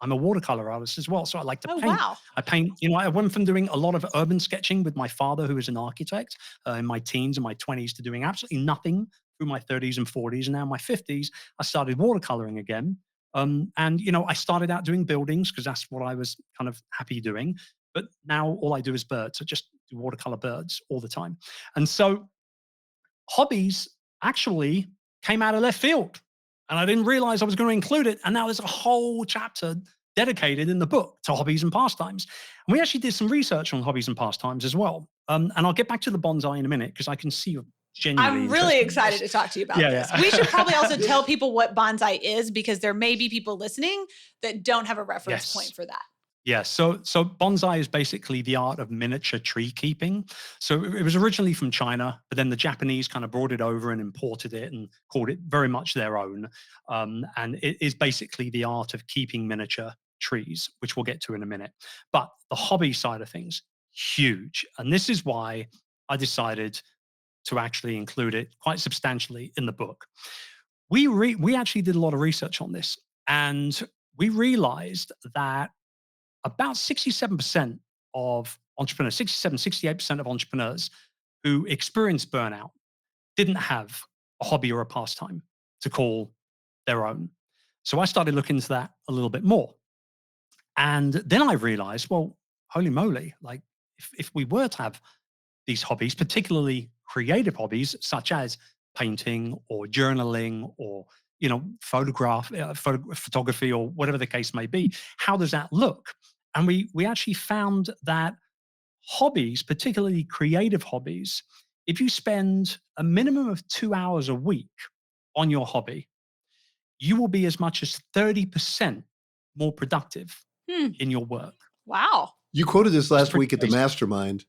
a watercolor artist as well, so I like to Oh, paint. wow. I paint. I went from doing a lot of urban sketching with my father, who is an architect, in my teens and my 20s, to doing absolutely nothing through my 30s and 40s, and now in my 50s, I started watercoloring again. And I started out doing buildings because that's what I was kind of happy doing. But now all I do is birds. I just do watercolor birds all the time. And so hobbies actually came out of left field. And I didn't realize I was going to include it. And now there's a whole chapter dedicated in the book to hobbies and pastimes. And we actually did some research on hobbies and pastimes as well. And I'll get back to the bonsai in a minute because I can see you're genuinely I'm really interested in excited this. to talk to you about Yeah, this. yeah. We should probably also tell people what bonsai is because there may be people listening that don't have a reference Yes. point for that. Yeah, so bonsai is basically the art of miniature tree keeping. So it was originally from China, but then the Japanese kind of brought it over and imported it and called it very much their own. And it is basically the art of keeping miniature trees, which we'll get to in a minute. But the hobby side of things, huge. And this is why I decided to actually include it quite substantially in the book. we actually did a lot of research on this, and we realized that about 67% of entrepreneurs, 68% of entrepreneurs who experience burnout didn't have a hobby or a pastime to call their own. So I started looking into that a little bit more. And then I realized, well, holy moly, like if we were to have these hobbies, particularly creative hobbies such as painting or journaling or photography or whatever the case may be, how does that look? And we actually found that hobbies, particularly creative hobbies, if you spend a minimum of 2 hours a week on your hobby, you will be as much as 30% more productive Hmm. in your work. Wow. You quoted this last pretty week at the crazy. mastermind,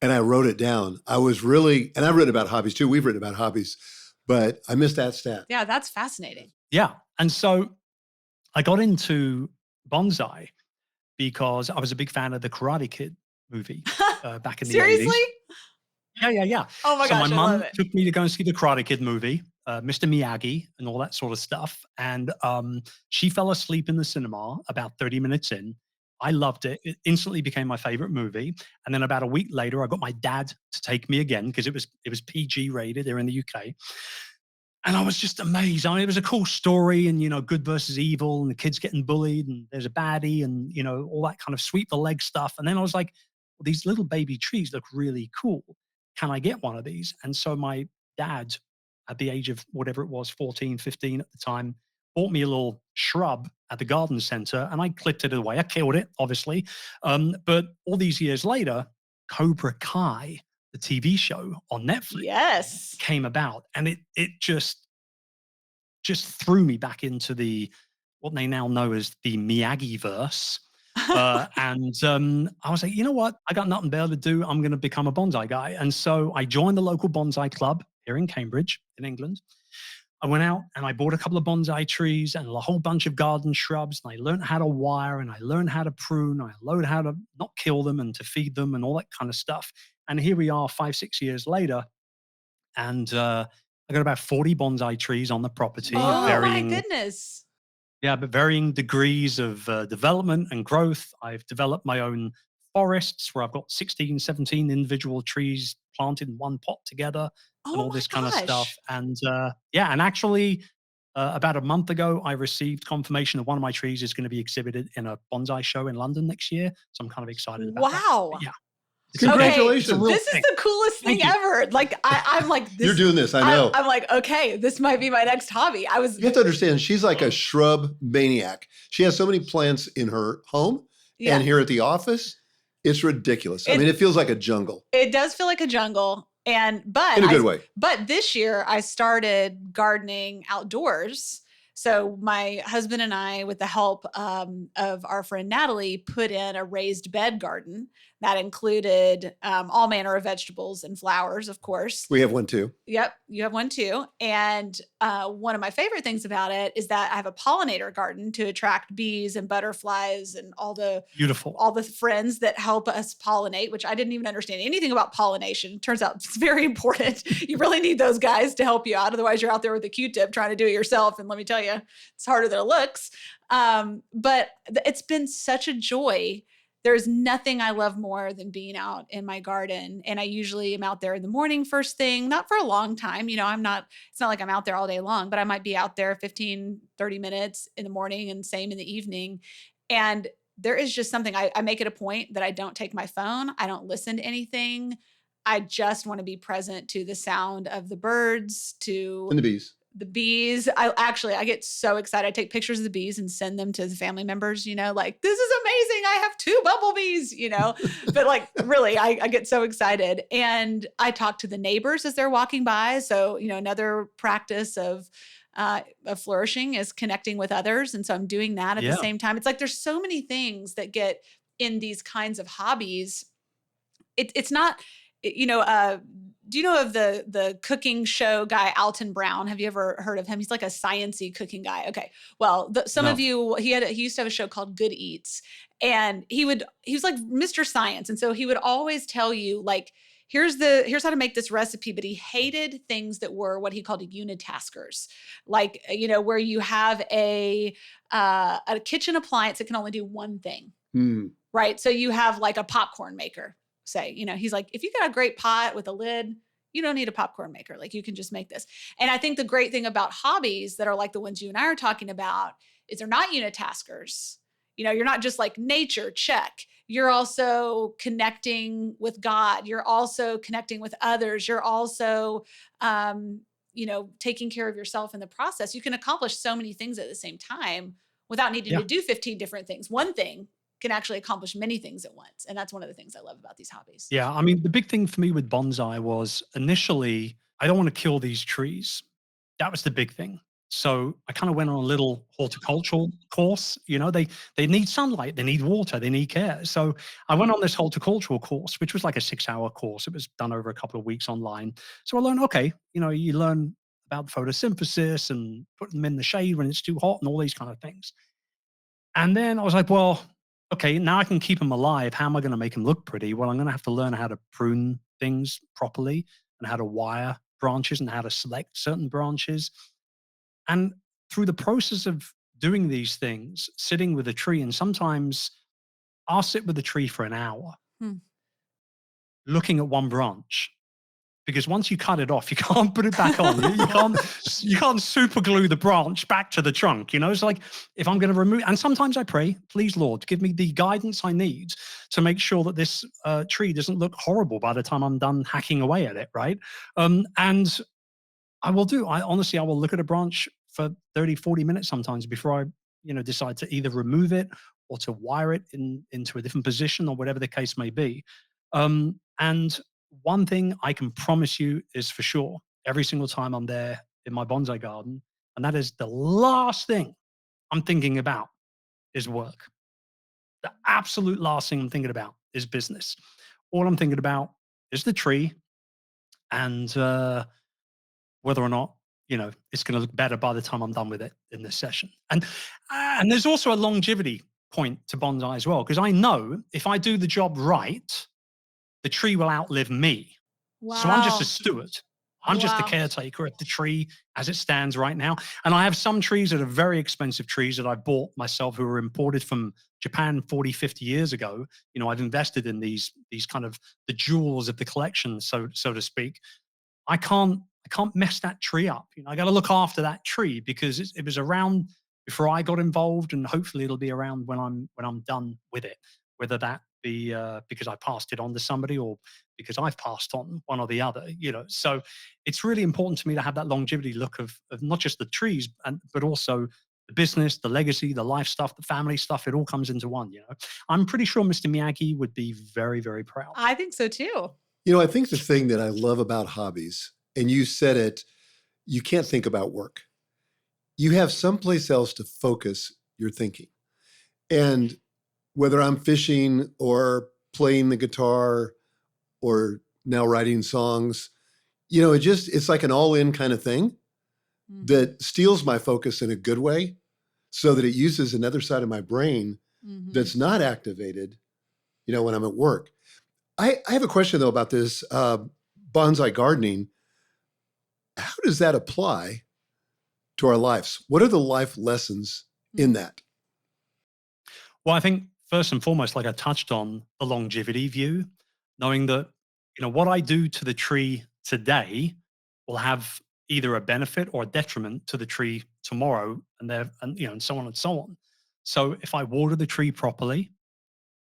and I wrote it down. I was really, and I've written about hobbies too. We've written about hobbies, but I missed that stat. Yeah, that's fascinating. Yeah. And so I got into bonsai because I was a big fan of the Karate Kid movie back in the 80s. Seriously? Yeah. Oh my So gosh, my I love mum it. took me to go and see the Karate Kid movie, Mr. Miyagi and all that sort of stuff. And she fell asleep in the cinema about 30 minutes in. I loved it. It instantly became my favorite movie. And then about a week later, I got my dad to take me again because it was PG rated there in the UK. And I was just amazed. I mean, it was a cool story and, good versus evil and the kids getting bullied and there's a baddie and, all that kind of sweep the leg stuff. And then I was like, well, these little baby trees look really cool. Can I get one of these? And so my dad, at the age of whatever it was, 14, 15 at the time, bought me a little shrub at the garden center and I clipped it away. I killed it, obviously. But all these years later, Cobra Kai, the TV show on Netflix, Yes. came about, and it just threw me back into what they now know as the Miyagi verse. And I was like, you know what? I got nothing better to do. I'm going to become a bonsai guy. And so I joined the local bonsai club here in Cambridge, in England. I went out and I bought a couple of bonsai trees and a whole bunch of garden shrubs. And I learned how to wire and I learned how to prune. I learned how to not kill them and to feed them and all that kind of stuff. And here we are 5-6 years later. And I got about 40 bonsai trees on the property. Oh my goodness. Yeah, but varying degrees of development and growth. I've developed my own forests where I've got 16, 17 individual trees planted in one pot together and all Oh this my kind of stuff. gosh. And and actually, about a month ago, I received confirmation that one of my trees is going to be exhibited in a bonsai show in London next year. So I'm kind of excited about that. Wow. But yeah. Congratulations. It's a real This is thing. the coolest thing Thank you. ever. Like I'm like this. You're doing this, I know. I'm like, okay, this might be my next hobby. You have to understand, she's like a shrub maniac. She has so many plants in her home Yeah. and here at the office. It's ridiculous. I mean, it feels like a jungle It does feel like a jungle. But in a good way. But this year I started gardening outdoors. So my husband and I, with the help of our friend Natalie, put in a raised bed garden that included all manner of vegetables and flowers, of course. We have one too. Yep, you have one too. And one of my favorite things about it is that I have a pollinator garden to attract bees and butterflies and all the friends that help us pollinate, which I didn't even understand anything about pollination. Turns out it's very important. You really need those guys to help you out. Otherwise, you're out there with a Q-tip trying to do it yourself. And let me tell you, it's harder than it looks. But it's been such a joy. There's nothing I love more than being out in my garden. And I usually am out there in the morning first thing, not for a long time. It's not like I'm out there all day long, but I might be out there 15, 30 minutes in the morning and same in the evening. And there is just something, I make it a point that I don't take my phone. I don't listen to anything. I just want to be present to the sound of the birds, to And the bees. the bees. I get so excited. I take pictures of the bees and send them to the family members, like, this is amazing. I have 2 bumblebees, but like, really, I get so excited. And I talk to the neighbors as they're walking by. So, another practice of flourishing is connecting with others. And so I'm doing that at the same time. It's like, there's so many things that get in these kinds of hobbies. It's not, do you know of the cooking show guy, Alton Brown? Have you ever heard of him? He's like a sciencey cooking guy. Okay. Well, some of you, he used to have a show called Good Eats, and he was like Mr. Science. And so he would always tell you, like, here's how to make this recipe. But he hated things that were what he called unitaskers, like, where you have a kitchen appliance that can only do one thing. Hmm. Right. So you have like a popcorn maker, say, he's like, if you got a great pot with a lid, you don't need a popcorn maker. Like, you can just make this. And I think the great thing about hobbies that are like the ones you and I are talking about is they're not unitaskers. You're not just like nature, check. You're also connecting with God. You're also connecting with others. You're also, taking care of yourself in the process. You can accomplish so many things at the same time without needing Yeah. to do 15 different things. One thing can actually accomplish many things at once. And that's one of the things I love about these hobbies. Yeah. I mean, the big thing for me with bonsai was initially, I don't want to kill these trees. That was the big thing. So I kind of went on a little horticultural course. They need sunlight, they need water, they need care. So I went on this horticultural course, which was like a 6-hour course. It was done over a couple of weeks online. So I learned, okay, you learn about photosynthesis and putting them in the shade when it's too hot and all these kind of things. And then I was like, well, okay, now I can keep them alive. How am I going to make them look pretty? Well, I'm going to have to learn how to prune things properly and how to wire branches and how to select certain branches. And through the process of doing these things, sitting with a tree, and sometimes I'll sit with the tree for an hour Hmm. looking at one branch. Because once you cut it off, you can't put it back on. You can't super glue the branch back to the trunk. It's like, if I'm going to remove, and sometimes I pray, please, Lord, give me the guidance I need to make sure that this tree doesn't look horrible by the time I'm done hacking away at it, right? And I will do. I honestly, I will look at a branch for 30, 40 minutes sometimes before I, decide to either remove it or to wire it into a different position or whatever the case may be. And one thing I can promise you is for sure, every single time I'm there in my bonsai garden, and that is the last thing I'm thinking about is work. The absolute last thing I'm thinking about is business. All I'm thinking about is the tree and whether or not it's going to look better by the time I'm done with it in this session. And there's also a longevity point to bonsai as well, because I know if I do the job right, the tree will outlive me. So I'm just a Wow. steward. I'm just the Wow. caretaker of the tree as it stands right now. And I have some trees that are very expensive trees that I bought myself, who were imported from Japan 40, 50 years ago. I've invested in these kind of the jewels of the collection, so to speak. I can't mess that tree up. I got to look after that tree because it was around before I got involved, and hopefully it'll be around when I'm done with it. Whether that be because I passed it on to somebody or because I've passed on one or the other. So it's really important to me to have that longevity look of not just the trees, but also the business, the legacy, the life stuff, the family stuff. It all comes into one. I'm pretty sure Mr. Miyagi would be very, very proud. I think so too. I think the thing that I love about hobbies, and you said it, you can't think about work. You have someplace else to focus your thinking. And whether I'm fishing or playing the guitar or now writing songs, it's like an all-in kind of thing that steals my focus in a good way so that it uses another side of my brain that's not activated, when I'm at work. I have a question though about this bonsai gardening. How does that apply to our lives? What are the life lessons in that? Well, I think first and foremost, like I touched on, the longevity view, knowing that, what I do to the tree today will have either a benefit or a detriment to the tree tomorrow, and so on and so on. So if I water the tree properly,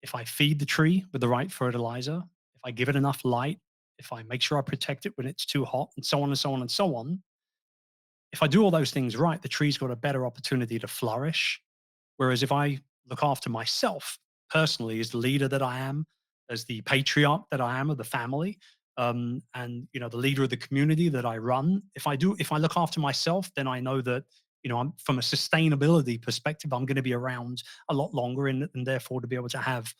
if I feed the tree with the right fertilizer, if I give it enough light, if I make sure I protect it when it's too hot, and so on and so on and so on, if I do all those things right, the tree's got a better opportunity to flourish. Whereas if I look after myself personally as the leader that I am, as the patriarch that I am of the family, and the leader of the community that I run, if I look after myself, then I know that I'm from a sustainability perspective, I'm going to be around a lot longer, and therefore to be able to have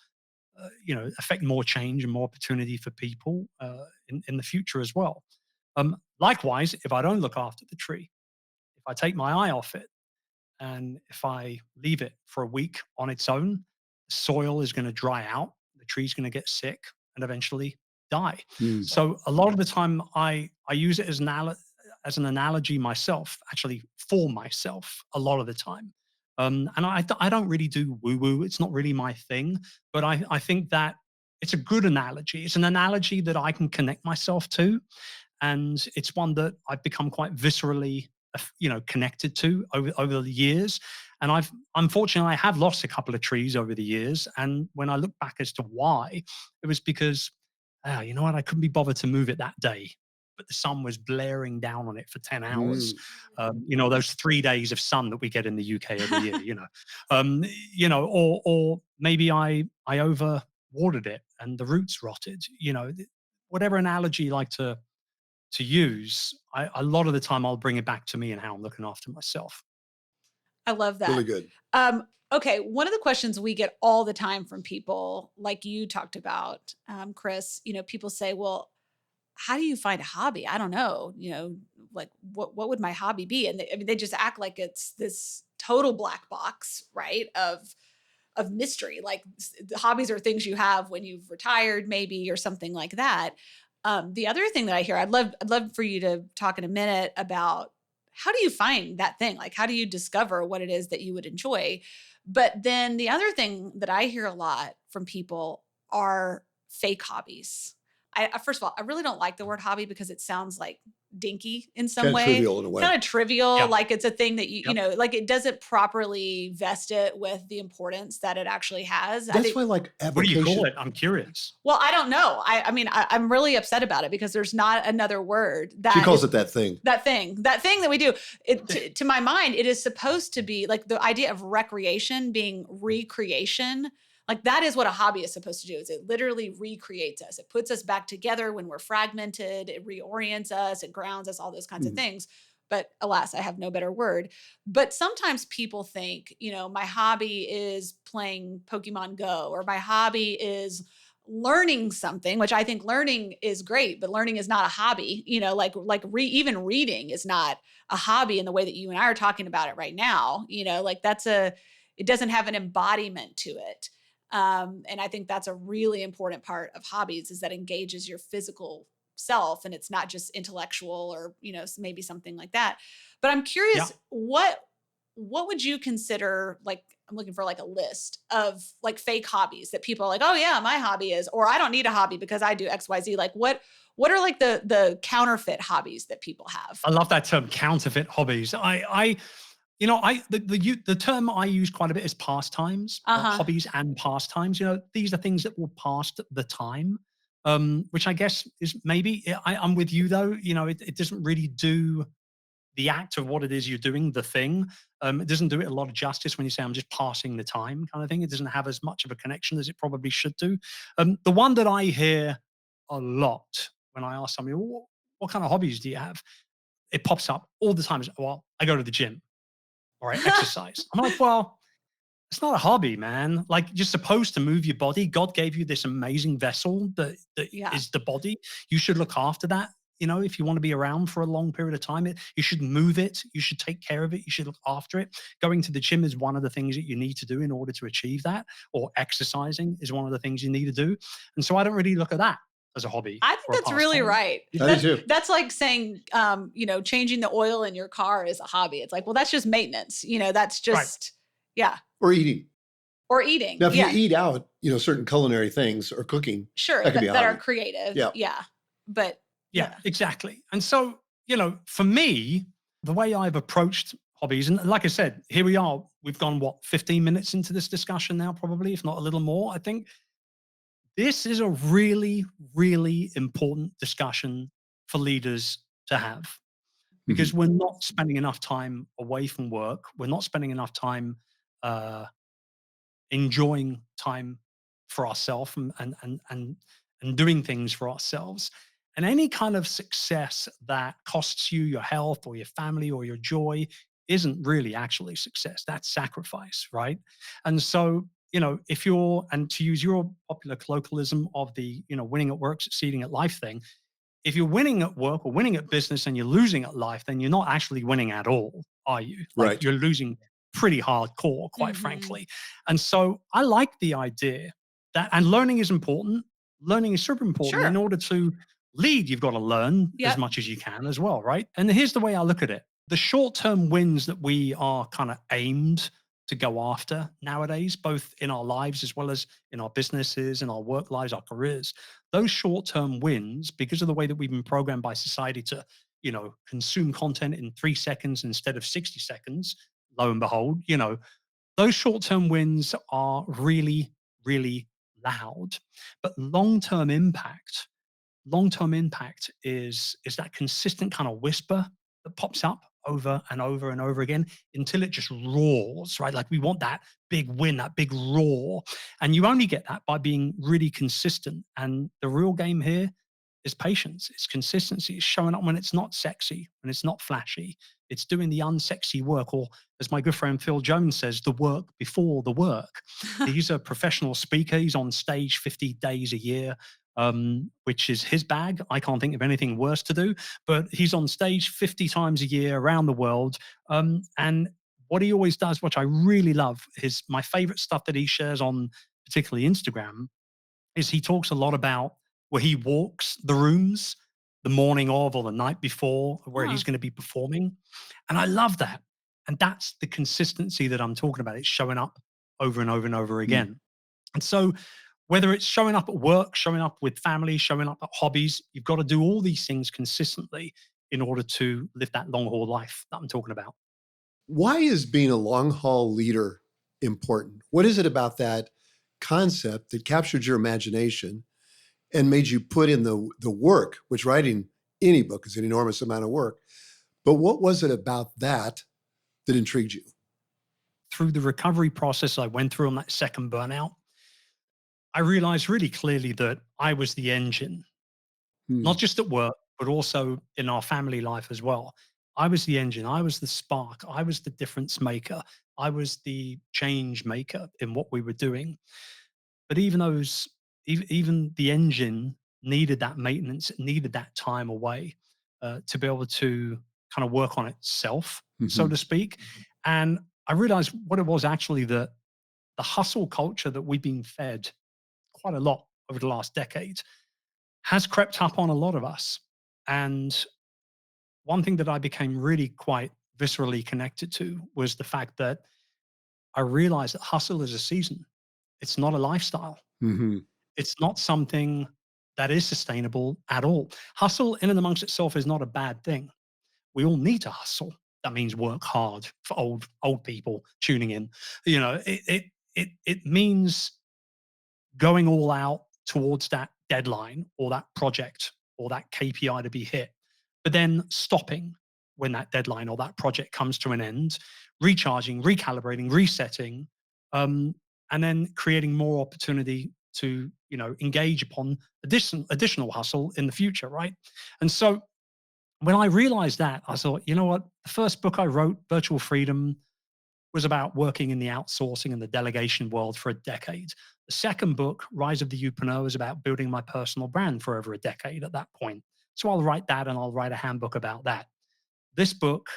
affect more change and more opportunity for people in the future as well. Likewise, if I don't look after the tree, if I take my eye off it, and if I leave it for a week on its own, the soil is going to dry out, the tree's going to get sick and eventually die. Mm. So a lot of the time I use it as an analogy myself, actually for myself a lot of the time. And I don't really do woo woo. It's not really my thing, but I think that it's a good analogy. It's an analogy that I can connect myself to. And it's one that I've become quite viscerally, connected to over the years. And unfortunately, I have lost a couple of trees over the years. And when I look back as to why, it was because, you know what, I couldn't be bothered to move it that day. But the sun was blaring down on it for 10 hours. Mm. Those 3 days of sun that we get in the UK every year, or maybe I over watered it and the roots rotted, whatever analogy you like to use, a lot of the time I'll bring it back to me and how I'm looking after myself. I love that. Really good. Okay, one of the questions we get all the time from people, like you talked about, Chris, people say, well, how do you find a hobby? I don't know, like what would my hobby be? And they just act like it's this total black box, right? Of mystery. Like the hobbies are things you have when you've retired, maybe, or something like that. The other thing that I hear, I'd love for you to talk in a minute about how do you find that thing? Like, how do you discover what it is that you would enjoy? But then the other thing that I hear a lot from people are fake hobbies. First of all, I really don't like the word hobby because it sounds like dinky in some Kind of way. trivial in a way. Kind of trivial, Yeah. like it's a thing that you Yep. like it doesn't properly vest it with the importance that it actually has. I That's think, why, like, What do you application. call it? I'm curious. well, I don't know. I'm really upset about it because there's not another word that She calls is- it that thing. that thing that we do. To my mind, it is supposed to be like the idea of recreation being recreation. Like that is what a hobby is supposed to do. Is it literally recreates us. It puts us back together when we're fragmented. It reorients us. It grounds us. All those kinds of Mhm. things. But alas, I have no better word. But sometimes people think, my hobby is playing Pokemon Go, or my hobby is learning something, which I think learning is great, but learning is not a hobby. Even reading is not a hobby in the way that you and I are talking about it right now. It doesn't have an embodiment to it. And I think that's a really important part of hobbies, is that engages your physical self, and it's not just intellectual or, maybe something like that. But I'm Yeah. curious, what would you consider, like, I'm looking for like a list of like fake hobbies that people are like, oh yeah, my hobby is, or I don't need a hobby because I do XYZ. Like what are like the counterfeit hobbies that people have? I love that term, counterfeit hobbies. The term I use quite a bit is pastimes, Uh-huh. hobbies and pastimes. These are things that will pass the time, which I guess is maybe, I'm with you though. It doesn't really do the act of what it is you're doing, the thing. It doesn't do it a lot of justice when you say I'm just passing the time kind of thing. It doesn't have as much of a connection as it probably should do. The one that I hear a lot when I ask somebody, what kind of hobbies do you have? It pops up all the time. Well, I go to the gym or I exercise. I'm like, well, it's not a hobby, man. Like, you're supposed to move your body. God gave you this amazing vessel that Yeah. is the body. You should look after that. If you want to be around for a long period of time, you should move it. You should take care of it. You should look after it. Going to the gym is one of the things that you need to do in order to achieve that, or exercising is one of the things you need to do. And so I don't really look at that as a hobby. I think or a that's really pastime. right. I do too. That's like saying, changing the oil in your car is a hobby. It's like, well, that's just maintenance. That's just, yeah. Or eating. Or eating. Now, if yeah. you eat out, certain culinary things or cooking, Sure. that could be a That are hobby. creative. Yeah. Yeah. But Yeah, exactly. And so, for me, the way I've approached hobbies, and like I said, here we are. We've gone, 15 minutes into this discussion now, probably, if not a little more. I think this is a really, really important discussion for leaders to have, because we're not spending enough time away from work. We're not spending enough time enjoying time for ourselves and doing things for ourselves. And any kind of success that costs you your health or your family or your joy isn't really actually success. That's sacrifice, right? And so, and to use your popular colloquialism of the, winning at work, succeeding at life thing, if you're winning at work or winning at business and you're losing at life, then you're not actually winning at all, are you? Like, Right. you're losing pretty hardcore, quite Mhm. frankly. And so I like the idea that, and learning is important. learning is super important. In Sure. order to lead, you've got to learn as Yep. much as you can as well, right? And here's the way I look at it: the short term wins that we are kind of aimed to go after nowadays, both in our lives as well as in our businesses, in our work lives, our careers, those short term wins, because of the way that we've been programmed by society to, consume content in 3 seconds instead of 60 seconds, lo and behold, those short term wins are really, really loud. But long-term impact is that consistent kind of whisper that pops up over and over and over again until it just roars, right? Like we want that big win, that big roar. And you only get that by being really consistent. And the real game here is patience, it's consistency, it's showing up when it's not sexy, when it's not flashy. It's doing the unsexy work, or as my good friend Phil Jones says, the work before the work. He's a professional speaker. He's on stage 50 days a year, which is his bag. I can't think of anything worse to do, but he's on stage 50 times a year around the world. And what he always does, which I really love, is my favorite stuff that he shares on particularly Instagram, is he talks a lot about where he walks the rooms the morning of or the night before where Huh. he's going to be performing. And I love that. And that's the consistency that I'm talking about. It's showing up over and over and over Mm. again. And so, whether it's showing up at work, showing up with family, showing up at hobbies, you've got to do all these things consistently in order to live that long haul life that I'm talking about. Why is being a long haul leader important? What is it about that concept that captured your imagination and made you put in the work, which writing any book is an enormous amount of work. But what was it about that that intrigued you? Through the recovery process I went through on that second burnout, I realized really clearly that I was the engine, Hmm. not just at work, but also in our family life as well. I was the engine. I was the spark. I was the difference maker. I was the change maker in what we were doing. But even the engine needed that maintenance, it needed that time away to be able to kind of work on itself, so Hmm. to speak. And I realized what it was actually, that the hustle culture that we've been fed quite a lot over the last decade has crept up on a lot of us. And one thing that I became really quite viscerally connected to was the fact that I realized that hustle is a season. It's not a lifestyle. Hmm. It's not something that is sustainable at all. Hustle in and amongst itself is not a bad thing. We all need to hustle. That means work hard for old people tuning in. It means going all out towards that deadline or that project or that KPI to be hit, but then stopping when that deadline or that project comes to an end, recharging, recalibrating, resetting, um, and then creating more opportunity to engage upon additional hustle in the future, right? And so when I realized that, I thought, you know what? The first book I wrote, Virtual Freedom, was about working in the outsourcing and the delegation world for a decade. The second book, Rise of the Youpreneur, was about building my personal brand for over a decade at that point. So I'll write that and I'll write a handbook about that. This book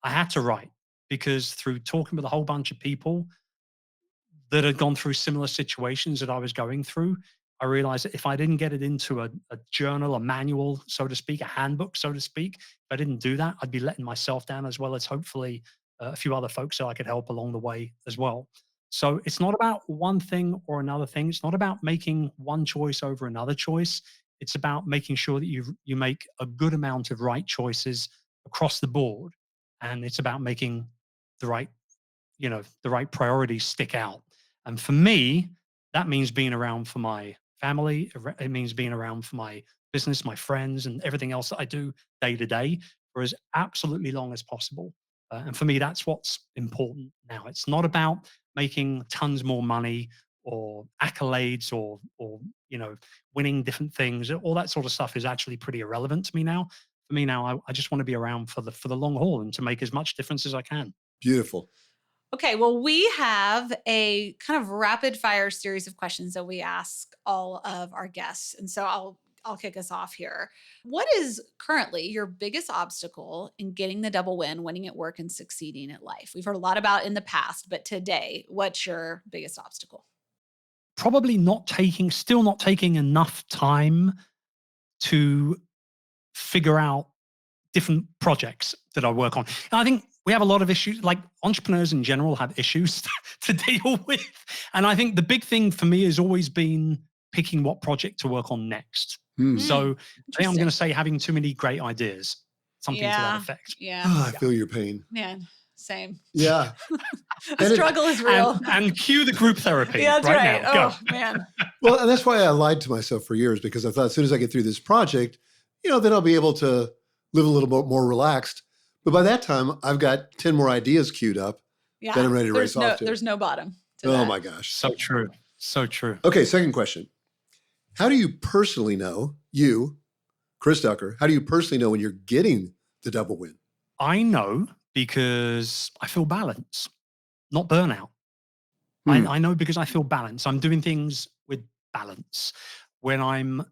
I had to write because through talking with a whole bunch of people that had gone through similar situations that I was going through, I realized that if I didn't get it into a journal, a manual, so to speak, a handbook, so to speak, if I didn't do that, I'd be letting myself down as well as hopefully a few other folks that I could help along the way as well. So it's not about one thing or another thing. It's not about making one choice over another choice. It's about making sure that you make a good amount of right choices across the board, and it's about making the right the right priorities stick out. And for me, that means being around for my family. It means being around for my business, my friends, and everything else that I do day to day for as absolutely long as possible. And for me, that's what's important now. It's not about making tons more money or accolades or winning different things. All that sort of stuff is actually pretty irrelevant to me now. For me now, I just want to be around for the long haul and to make as much difference as I can. Beautiful. Okay, well, we have a kind of rapid fire series of questions that we ask all of our guests. And so I'll kick us off here. What is currently your biggest obstacle in getting the double win, winning at work and succeeding at life? We've heard a lot about in the past, but today, what's your biggest obstacle? probably still not taking enough time to figure out different projects that I work on. And I think we have a lot of issues, like entrepreneurs in general have issues to deal with. And I think the big thing for me has always been picking what project to work on next. So I think I'm going to say having too many great ideas, something to that effect. Yeah. I feel your pain. Man, same. Yeah. The struggle is real. And cue the group therapy. Yeah, that's right. Now. Go. Oh, man. Well, and that's why I lied to myself for years, because I thought as soon as I get through this project, then I'll be able to live a little bit more relaxed. But by that time, I've got 10 more ideas queued up. Yeah. Then I'm ready to race off to. There's no bottom to Oh that. my gosh. So true. So true. Okay, second question. How do you personally know, Chris Ducker, how do you personally know when you're getting the double win? I know because I feel balance, not burnout. I know because I feel balance. I'm doing things with balance. When I'm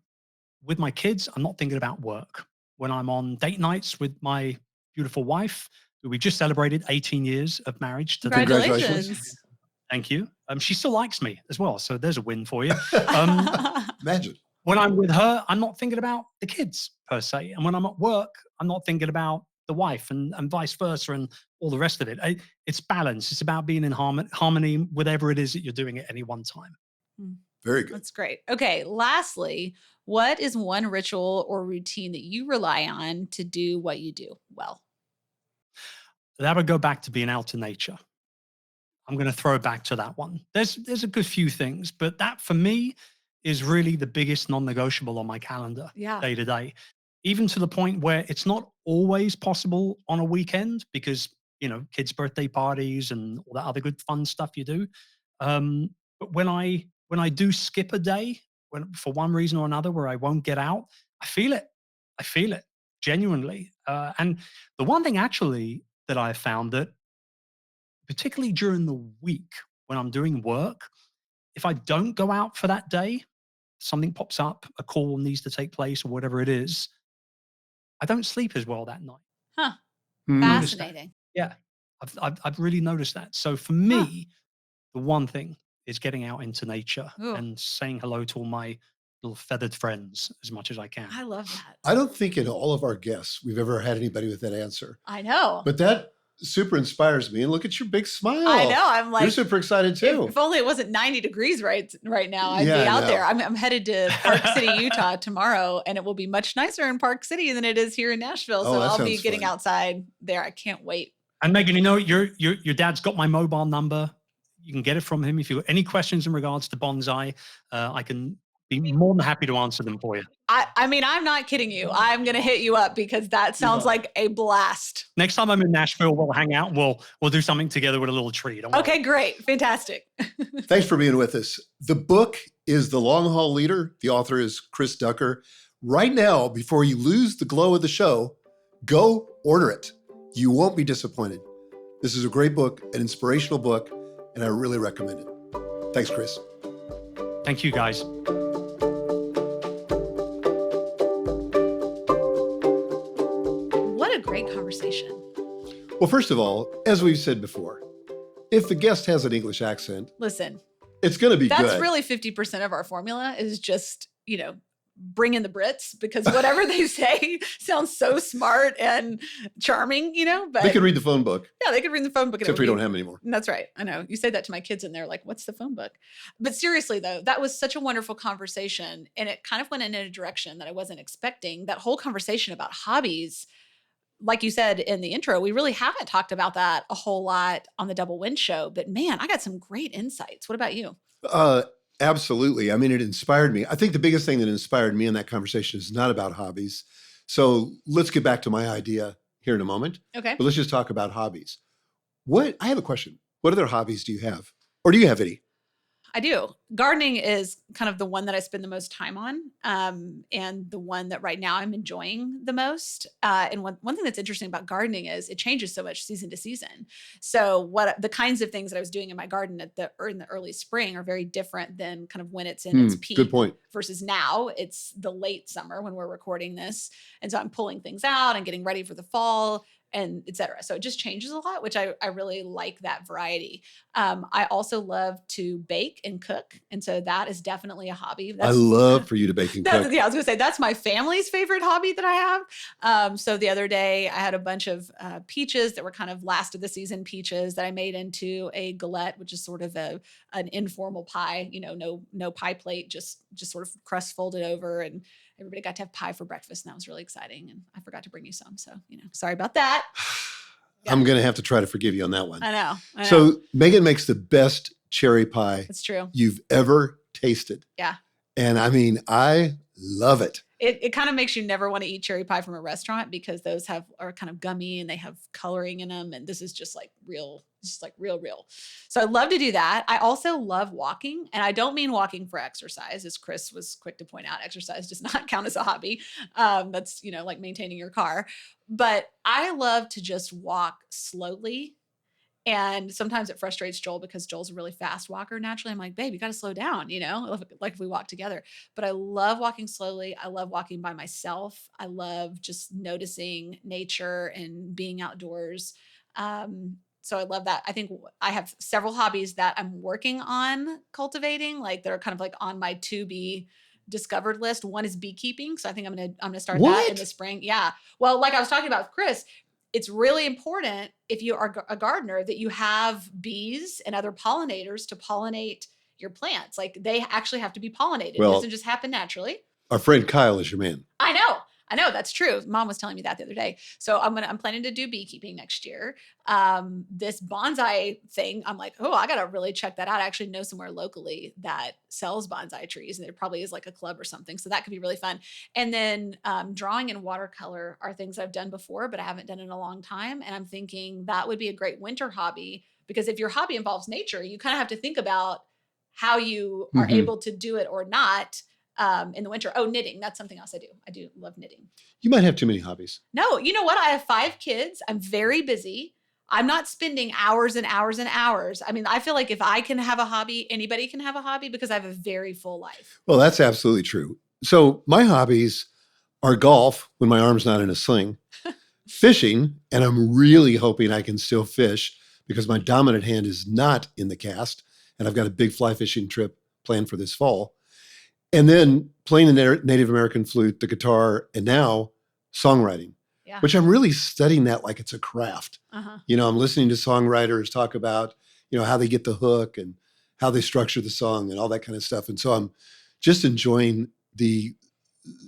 with my kids, I'm not thinking about work. When I'm on date nights with my beautiful wife, who we just celebrated 18 years of marriage today. Congratulations. Thank you. She still likes me as well, so there's a win for you. Imagine. When I'm with her, I'm not thinking about the kids per se. And when I'm at work, I'm not thinking about the wife and vice versa and all the rest of it. It's balance. It's about being in harmony, whatever it is that you're doing at any one time. Very good. That's great. Okay. Lastly, what is one ritual or routine that you rely on to do what you do well? That would go back to being out in nature. I'm going to throw it back to that one. There's a good few things, but that for me is really the biggest non-negotiable on my calendar day to day, even to the point where it's not always possible on a weekend because, kids' birthday parties and all that other good fun stuff you do. But when I do skip a day, for one reason or another where I won't get out, I feel it genuinely. And the one thing actually that I found that particularly during the week when I'm doing work, if I don't go out for that day, something pops up, a call needs to take place or whatever it is, I don't sleep as well that night. Huh. Noticed that. Fascinating. Yeah, I've really noticed that. So for me, the one thing is getting out into nature and saying hello to all my little feathered friends as much as I can. I love that. I don't think in all of our guests we've ever had anybody with that answer. I know. But that super inspires me. And look at your big smile. I know. I'm like, you're super excited too. If only it wasn't 90 degrees right now, I'd be out there. I'm headed to Park City, Utah tomorrow, and it will be much nicer in Park City than it is here in Nashville. So I'll be getting outside there. I can't wait. And Megan, your dad's got my mobile number. You can get it from him. If you've got any questions in regards to bonsai, I can be more than happy to answer them for you. I mean, I'm not kidding you. I'm going to hit you up because that sounds like a blast. Next time I'm in Nashville, we'll hang out. We'll do something together with a little treat. Okay, great. Fantastic. Thanks for being with us. The book is The Long Haul Leader. The author is Chris Ducker. Right now, before you lose the glow of the show, go order it. You won't be disappointed. This is a great book, an inspirational book, and I really recommend it. Thanks, Chris. Thank you, guys. What a great conversation. Well, first of all, as we've said before, if the guest has an English accent, listen, it's going to be good. That's really 50% of our formula is just, bring in the Brits because whatever they say sounds so smart and charming, but they could read the phone book. Yeah, they could read the phone book. Except we don't have them anymore. That's right. I know. You say that to my kids and they're like, what's the phone book? But seriously though, that was such a wonderful conversation and it kind of went in a direction that I wasn't expecting. That whole conversation about hobbies, like you said in the intro, we really haven't talked about that a whole lot on the Double Win Show, but man, I got some great insights. What about you? Absolutely. I mean, it inspired me. I think the biggest thing that inspired me in that conversation is not about hobbies. So let's get back to my idea here in a moment. Okay. But let's just talk about hobbies. I have a question. What other hobbies do you have? Or do you have any? I do. Gardening is kind of the one that I spend the most time on, and the one that right now I'm enjoying the most. And one thing that's interesting about gardening is it changes so much season to season. So what the kinds of things that I was doing in my garden in the early spring are very different than kind of when it's in its peak. Good point. Versus now it's the late summer when we're recording this. And so I'm pulling things out and getting ready for the fall. and et cetera. So it just changes a lot, which I really like that variety. I also love to bake and cook. And so that is definitely a hobby. I love for you to bake and cook. Yeah, I was gonna say that's my family's favorite hobby that I have. So the other day I had a bunch of peaches that were kind of last of the season peaches that I made into a galette, which is sort of an informal pie. No pie plate, just sort of crust folded over, and everybody got to have pie for breakfast, and that was really exciting. And I forgot to bring you some, so sorry about that. Yeah. I'm going to have to try to forgive you on that one. I know. So Megan makes the best cherry pie That's true. you've ever tasted. Yeah. And I mean, I love it. It kind of makes you never want to eat cherry pie from a restaurant because those are kind of gummy and they have coloring in them. And this is just like real. So I love to do that. I also love walking, and I don't mean walking for exercise, as Chris was quick to point out. Exercise does not count as a hobby. That's, like maintaining your car. But I love to just walk slowly. And sometimes it frustrates Joel because Joel's a really fast walker naturally. I'm like, babe, you got to slow down, like if we walk together. But I love walking slowly. I love walking by myself. I love just noticing nature and being outdoors. So I love that. I think I have several hobbies that I'm working on cultivating, like that are kind of like on my to be discovered list. One is beekeeping. So I think I'm gonna start that in the spring. Yeah. Well, like I was talking about with Chris, it's really important if you are a gardener that you have bees and other pollinators to pollinate your plants. Like they actually have to be pollinated. Well, it doesn't just happen naturally. Our friend Kyle is your man. I know. That's true. Mom was telling me that the other day. So I'm planning to do beekeeping next year. This bonsai thing, I'm like, oh, I got to really check that out. I actually know somewhere locally that sells bonsai trees, and there probably is like a club or something. So that could be really fun. And then drawing in watercolor are things I've done before, but I haven't done in a long time. And I'm thinking that would be a great winter hobby, because if your hobby involves nature, you kind of have to think about how you are able to do it or not. In the winter. Oh, knitting. That's something else I do. I do love knitting. You might have too many hobbies. No, you know what? I have 5 kids. I'm very busy. I'm not spending hours and hours and hours. I mean, I feel like if I can have a hobby, anybody can have a hobby, because I have a very full life. Well, that's absolutely true. So my hobbies are golf when my arm's not in a sling, fishing, and I'm really hoping I can still fish because my dominant hand is not in the cast, and I've got a big fly fishing trip planned for this fall. And then playing the Native American flute, the guitar, and now songwriting, which I'm really studying that like it's a craft. I'm listening to songwriters talk about, how they get the hook and how they structure the song and all that kind of stuff. And so I'm just enjoying the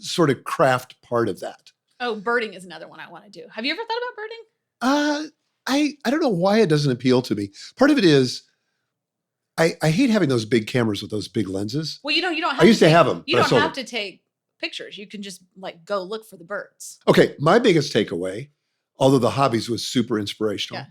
sort of craft part of that. Oh, birding is another one I want to do. Have you ever thought about birding? I don't know why it doesn't appeal to me. Part of it is, I hate having those big cameras with those big lenses. Well, you don't have I used to have them. You don't have to take pictures. You can just like go look for the birds. Okay. My biggest takeaway, although the Hobbies was super inspirational,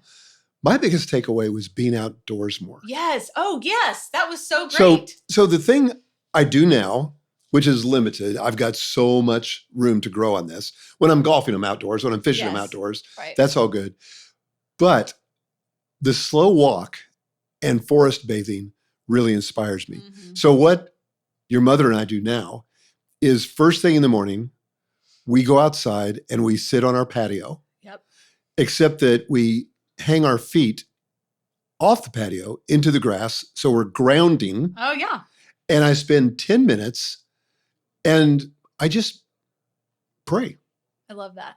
my biggest takeaway was being outdoors more. Yes. Oh, yes. That was so great. So the thing I do now, which is limited, I've got so much room to grow on this. When I'm golfing, I'm outdoors. When I'm fishing, I'm outdoors. Right. That's all good. But the slow walk and forest bathing really inspires me. So what your mother and I do now is first thing in the morning, we go outside and we sit on our patio. Yep. Except that we hang our feet off the patio into the grass. So we're grounding. Oh, yeah. And I spend 10 minutes and I just pray. I love that.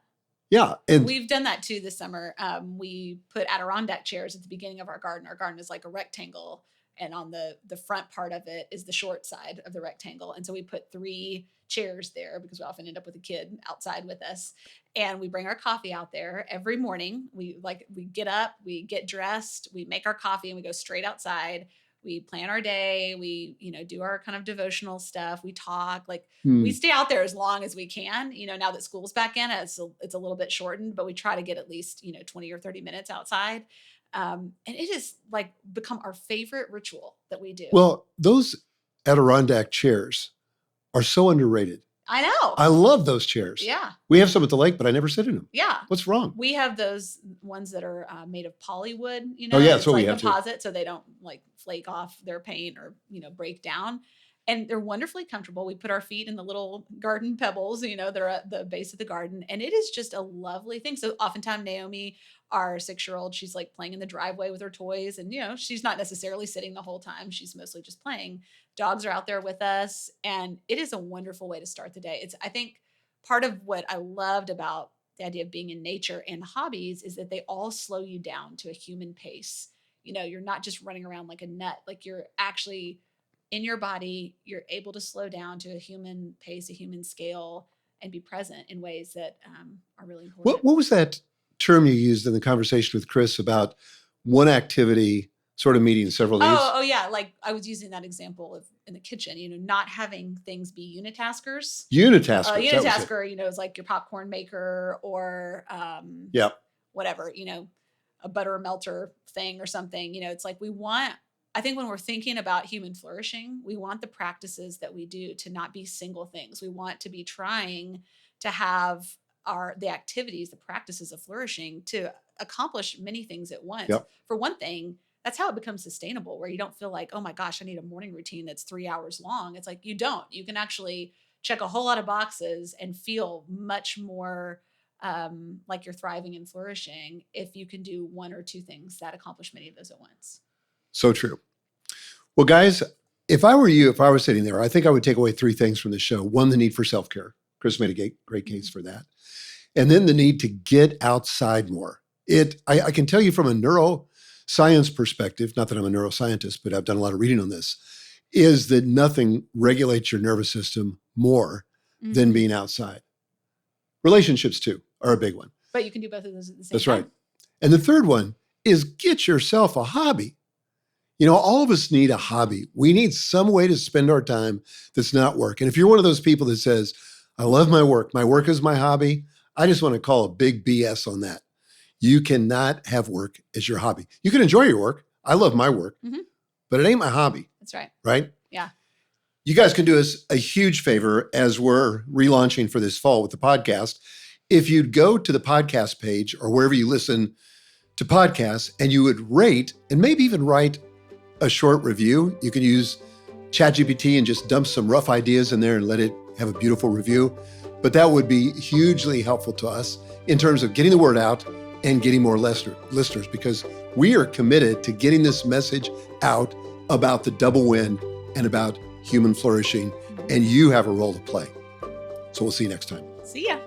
Yeah. And we've done that too this summer. We put Adirondack chairs at the beginning of our garden. Our garden is like a rectangle, and on the front part of it is the short side of the rectangle. And so we put 3 chairs there because we often end up with a kid outside with us. And we bring our coffee out there every morning. We get up, we get dressed, we make our coffee, and we go straight outside. We plan our day. We, do our kind of devotional stuff. We talk, we stay out there as long as we can. Now that school's back in, it's a little bit shortened, but we try to get at least, 20 or 30 minutes outside. And it has become our favorite ritual that we do. Well, those Adirondack chairs are so underrated. I know. I love those chairs. Yeah. We have some at the lake, but I never sit in them. Yeah. What's wrong? We have those ones that are made of polywood, Oh, yeah, that's it's what like we have composite, so they don't flake off their paint or, break down. And they're wonderfully comfortable. We put our feet in the little garden pebbles, they're at the base of the garden. And it is just a lovely thing. So oftentimes Naomi, our 6-year-old, she's like playing in the driveway with her toys. And, she's not necessarily sitting the whole time. She's mostly just playing. Dogs are out there with us. And it is a wonderful way to start the day. I think part of what I loved about the idea of being in nature and hobbies is that they all slow you down to a human pace. You're not just running around like a nut, like you're actually in your body, you're able to slow down to a human pace, a human scale, and be present in ways that are really important. What was that term you used in the conversation with Chris about one activity sort of meeting several needs? Oh yeah. Like I was using that example of in the kitchen, not having things be unitaskers. Unitasker. Is like your popcorn maker or whatever, a butter melter thing or something. It's like I think when we're thinking about human flourishing, we want the practices that we do to not be single things. We want to be trying to have the activities, the practices of flourishing to accomplish many things at once. Yep. For one thing, that's how it becomes sustainable, where you don't feel like, oh my gosh, I need a morning routine that's 3 hours long. It's like, you don't. You can actually check a whole lot of boxes and feel much more like you're thriving and flourishing if you can do one or two things that accomplish many of those at once. So true. Well, guys, if I were you, if I was sitting there, I think I would take away 3 things from the show. One, the need for self-care. Chris made a great case for that. And then the need to get outside more. I can tell you from a neuroscience perspective, not that I'm a neuroscientist, but I've done a lot of reading on this, is that nothing regulates your nervous system more than being outside. Relationships too are a big one. But you can do both of those at the same That's time. right. And the third one is get yourself a hobby. All of us need a hobby. We need some way to spend our time that's not work. And if you're one of those people that says, I love my work is my hobby, I just want to call a big BS on that. You cannot have work as your hobby. You can enjoy your work. I love my work, but it ain't my hobby. That's right. Right? Yeah. You guys can do us a huge favor as we're relaunching for this fall with the podcast. If you'd go to the podcast page or wherever you listen to podcasts and you would rate and maybe even write a short review. You can use ChatGPT and just dump some rough ideas in there and let it have a beautiful review. But that would be hugely helpful to us in terms of getting the word out and getting more listeners, because we are committed to getting this message out about the double win and about human flourishing. And you have a role to play. So we'll see you next time. See ya.